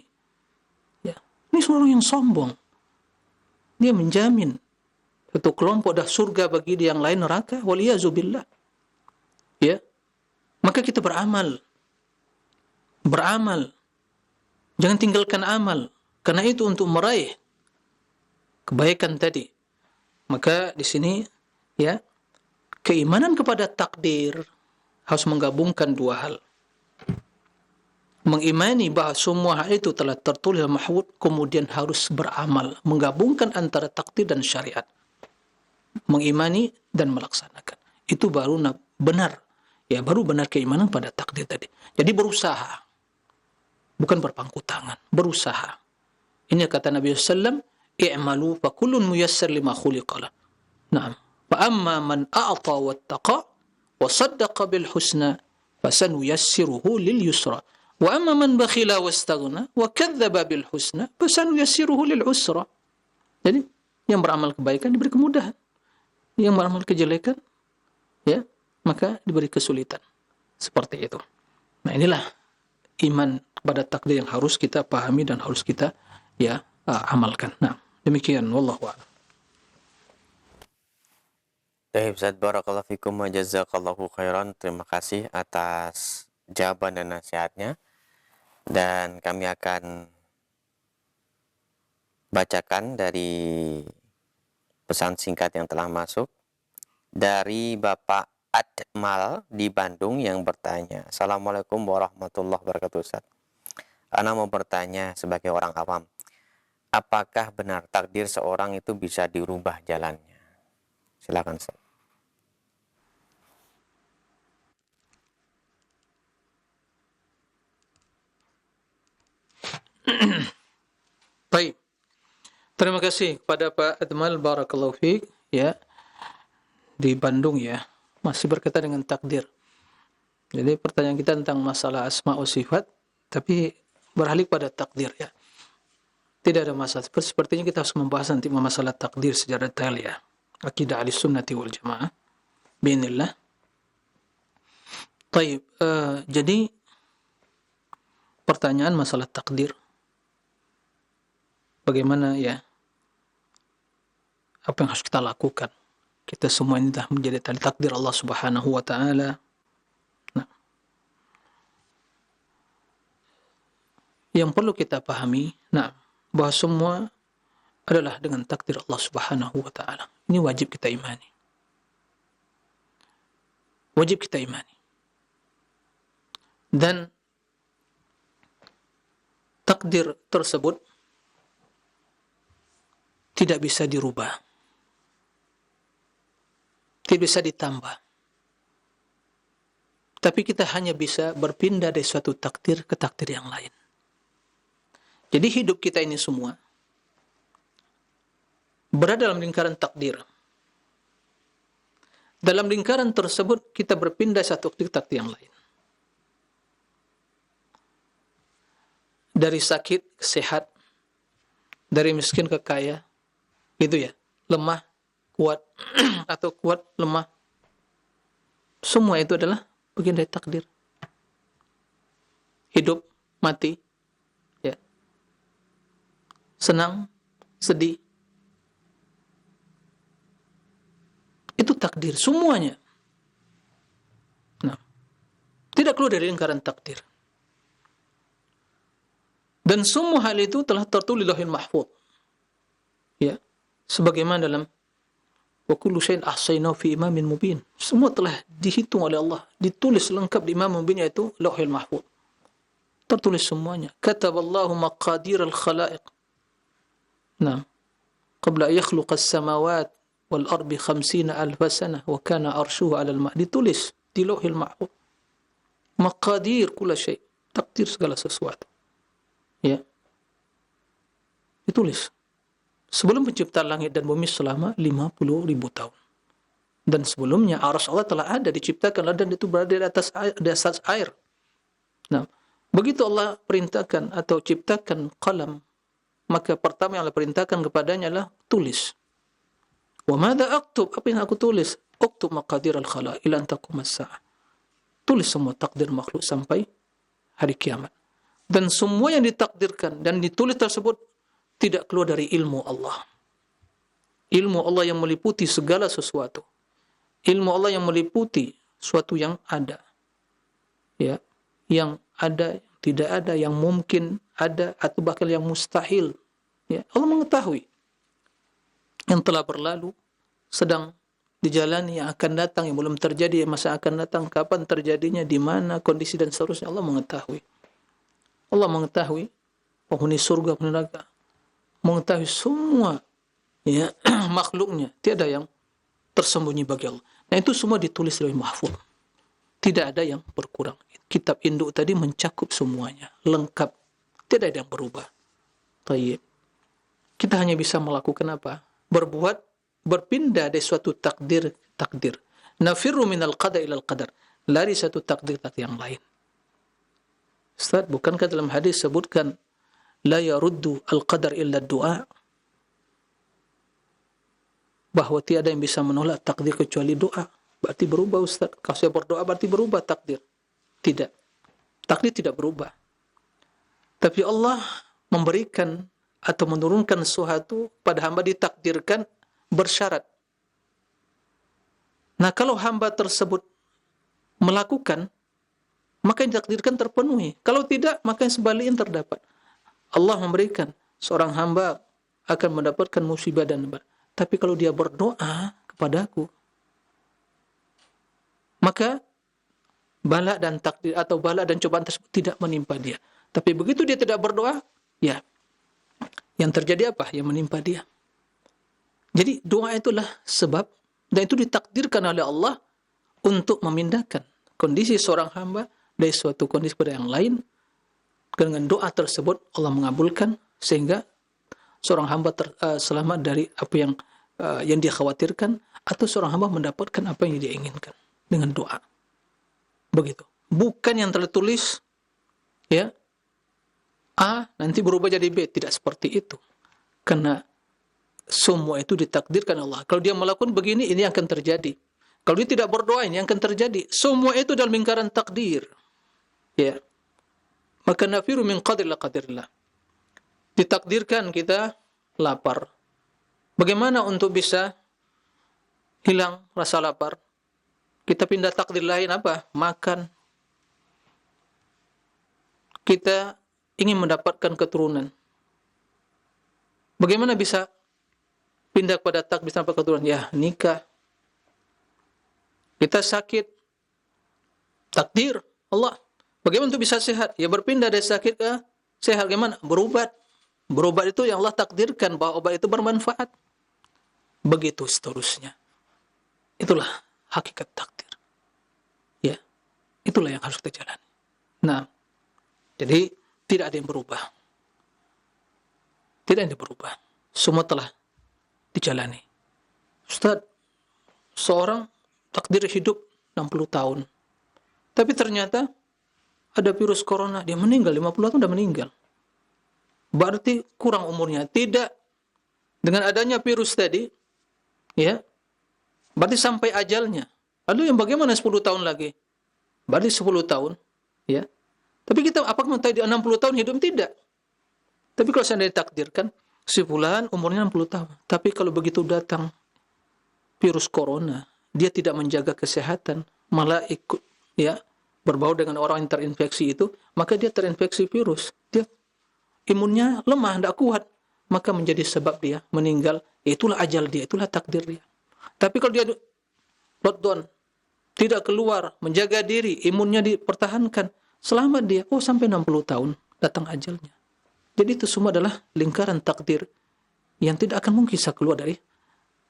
Ya, ini seorang yang sombong. Dia menjamin satu kelompok dah surga bagi dia, yang lain neraka. Waliyazubillah. Ya, maka kita beramal. Beramal. Jangan tinggalkan amal. Karena itu untuk meraih kebaikan tadi. Maka di sini, ya, keimanan kepada takdir harus menggabungkan dua hal. Mengimani bahawa semua hal itu telah tertulis dalam mahfuz, kemudian harus beramal, menggabungkan antara takdir dan syariat. Mengimani dan melaksanakan. Itu baru benar. Ya, baru benar keimanan pada takdir tadi. Jadi berusaha. Bukan berpangku tangan, berusaha. Ini kata Nabi SAW, i'malu fa kullun muyassar lima khuliqalah. Naam. Fa amma man a'ta wattaqa wa saddaqa bil husna fasanuyassiruhu lil yusra. Wa amma man bakhila wastaghna wa kadzdzaba bil husna fasanuyassiruhu lil usra. Jadi yang beramal kebaikan diberi kemudahan. Yang beramal kejelekan, ya, maka diberi kesulitan. Seperti itu. Nah, inilah iman kepada takdir yang harus kita pahami dan harus kita, ya, amalkan. Nah, demikian, wallahu a'lam. Baik, Ustaz, barakallahu fikum wa jazakallahu khairan. Terima kasih atas jawaban dan nasihatnya. Dan kami akan bacakan dari pesan singkat yang telah masuk dari Bapak Admal di Bandung yang bertanya, Assalamualaikum warahmatullahi wabarakatuh Ustaz. Ana mau bertanya sebagai orang awam, apakah benar takdir seorang itu bisa dirubah jalannya? Silakan Ustaz. Baik. Terima kasih kepada Pak Admal, barakallahu fiik, ya, di Bandung ya. Masih berkaitan dengan takdir. Jadi pertanyaan kita tentang masalah asma wa sifat, tapi beralih pada takdir ya. Tidak ada masalah. Sepertinya kita harus membahas nanti masalah takdir secara detail ya. Akidah Ahlussunnah wal Jamaah. Bismillah. Baik, jadi pertanyaan masalah takdir. Bagaimana ya? Apa yang harus kita lakukan? Kita semua ini dah menjadi takdir Allah Subhanahu wa taala. Nah, yang perlu kita pahami, bahwa semua adalah dengan takdir Allah Subhanahu wa taala. Ini wajib kita imani. Wajib kita imani. Dan takdir tersebut tidak bisa dirubah. Tidak bisa ditambah. Tapi kita hanya bisa berpindah dari suatu takdir ke takdir yang lain. Jadi hidup kita ini semua berada dalam lingkaran takdir. Dalam lingkaran tersebut kita berpindah satu ke takdir yang lain. Dari sakit ke sehat, dari miskin ke kaya, gitu ya, lemah, kuat, atau kuat, lemah. Semua itu adalah bagian dari takdir. Hidup, mati, ya. Senang, sedih. Itu takdir, semuanya. Nah, tidak keluar dari lingkaran takdir. Dan semua hal itu telah tertulis di Lauhul Mahfuz. Ya, sebagaimana dalam wa kullu syai'in ahsaynahu fi imamin mubin. Semua telah dihitung oleh Allah, ditulis lengkap di Imam Mubin, yaitu Lauhul Mahfuz. Tertulis semuanya. Kataballahu maqadir al-khalaiq. Nah, qabla yakhluqa as-samawat wal ardi 50,000 sanah wa kana arshuhu 'alal ma'. Ditulis di Lauhul Mahfuz. Maqadir kulla syai', takdir segala sesuatu. Ya. Ditulis. Sebelum penciptaan langit dan bumi selama 50.000 tahun. Dan sebelumnya arsy Allah telah ada, diciptakan, dan itu berada di atas air. Nah, begitu Allah perintahkan atau ciptakan qalam, maka pertama yang Allah perintahkan kepadanya adalah tulis. Wa madza aktub? Apa yang aku tulis? Uktub maqadir al-khalaiq ila an taqum as-saah. Tulis semua takdir makhluk sampai hari kiamat. Dan semua yang ditakdirkan dan ditulis tersebut tidak keluar dari ilmu Allah. Ilmu Allah yang meliputi segala sesuatu. Ilmu Allah yang meliputi sesuatu yang ada. Ya, yang ada, tidak ada, yang mungkin ada atau bahkan yang mustahil. Ya, Allah mengetahui yang telah berlalu, sedang dijalani, yang akan datang, yang belum terjadi, yang masa akan datang, kapan terjadinya, di mana kondisi dan seterusnya. Allah mengetahui. Allah mengetahui penghuni surga, penghuni neraka, mengetahui semua ya makhluknya, tiada yang tersembunyi bagi Allah. Nah, itu semua ditulis dari mahfuz. Tidak ada yang berkurang. Kitab induk tadi mencakup semuanya, lengkap. Tidak ada yang berubah. Tayyib. Kita hanya bisa melakukan apa? Berbuat, berpindah dari suatu takdir. Nafirru minal qada ilal qadar. Lari satu takdir yang lain. Ustaz, bukankah dalam hadis sebutkan la yaruddu al-qadar illa du'a? Bahwa tiada yang bisa menolak takdir kecuali doa. Berarti berubah, Ustaz. Kalau saya berdoa berarti berubah takdir. Tidak. Takdir tidak berubah. Tapi Allah memberikan atau menurunkan sesuatu pada hamba, ditakdirkan bersyarat. Nah, kalau hamba tersebut melakukan, maka yang ditakdirkan terpenuhi. Kalau tidak, maka yang sebaliknya terdapat. Allah memberikan seorang hamba akan mendapatkan musibah dan Tapi kalau dia berdoa kepadaku, maka bala dan takdir atau bala dan cobaan tersebut tidak menimpa dia. Tapi begitu dia tidak berdoa, ya, yang terjadi apa? Yang menimpa dia. Jadi doa itulah sebab, dan itu ditakdirkan oleh Allah untuk memindahkan kondisi seorang hamba dari suatu kondisi pada yang lain. Dengan doa tersebut Allah mengabulkan sehingga seorang hamba selamat dari apa yang dia khawatirkan, atau seorang hamba mendapatkan apa yang dia inginkan dengan doa. Begitu. Bukan yang tertulis, ya, A nanti berubah jadi B. Tidak seperti itu. Karena semua itu ditakdirkan Allah. Kalau dia melakukan begini, ini akan terjadi. Kalau dia tidak berdoa, ini akan terjadi. Semua itu dalam lingkaran takdir. Ya. Maka nafiru min qadrillah qadrillah. Ditakdirkan kita lapar. Bagaimana untuk bisa hilang rasa lapar? Kita pindah takdir lain apa? Makan. Kita ingin mendapatkan keturunan. Bagaimana bisa pindah kepada takdir tanpa keturunan? Ya, nikah. Kita sakit. Takdir Allah. Bagaimana untuk bisa sehat? Ya berpindah dari sakit ke sehat. Bagaimana? Berobat. Berobat itu yang Allah takdirkan bahwa obat itu bermanfaat. Begitu seterusnya. Itulah hakikat takdir. Ya. Itulah yang harus kita jalani. Nah, jadi tidak ada yang berubah. Tidak ada yang berubah. Semua telah dijalani. Ustaz, seorang takdir hidup 60 tahun. Tapi ternyata ada virus corona, dia meninggal, 50 tahun sudah meninggal. Berarti kurang umurnya. Tidak. Dengan adanya virus tadi, ya, berarti sampai ajalnya. Lalu yang bagaimana 10 tahun lagi? Berarti 10 tahun, ya. Tapi kita apakah tadi 60 tahun hidup? Tidak. Tapi kalau seandainya ditakdirkan, si fulan umurnya 60 tahun. Tapi kalau begitu datang virus corona, dia tidak menjaga kesehatan, malah ikut, ya, berbau dengan orang yang terinfeksi itu, maka dia terinfeksi virus. Dia imunnya lemah, tidak kuat. Maka menjadi sebab dia meninggal. Itulah ajal dia, itulah takdir dia. Tapi kalau dia lockdown, tidak keluar, menjaga diri, imunnya dipertahankan, selamat dia. Oh, sampai 60 tahun datang ajalnya. Jadi itu semua adalah lingkaran takdir yang tidak akan mungkin bisa keluar dari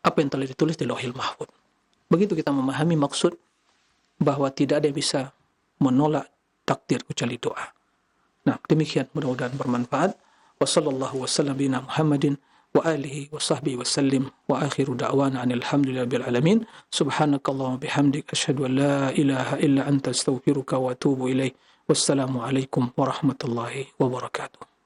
apa yang telah ditulis di Lauhil Mahfuz. Begitu kita memahami maksud bahwa tidak ada yang bisa menolak takdir kecuali doa. Nah, demikian mudah-mudahan bermanfaat. Wassallallahu wasallam bina Muhammadin wa alihi wa sahbihi wasallim wa akhiru da'wana alhamdulillahi rabbil alamin. Subhanakallahumma bihamdik asyhadu an la ilaha illa anta astaghfiruka wa atubu ilaik. Wassalamu alaikum warahmatullahi wabarakatuh.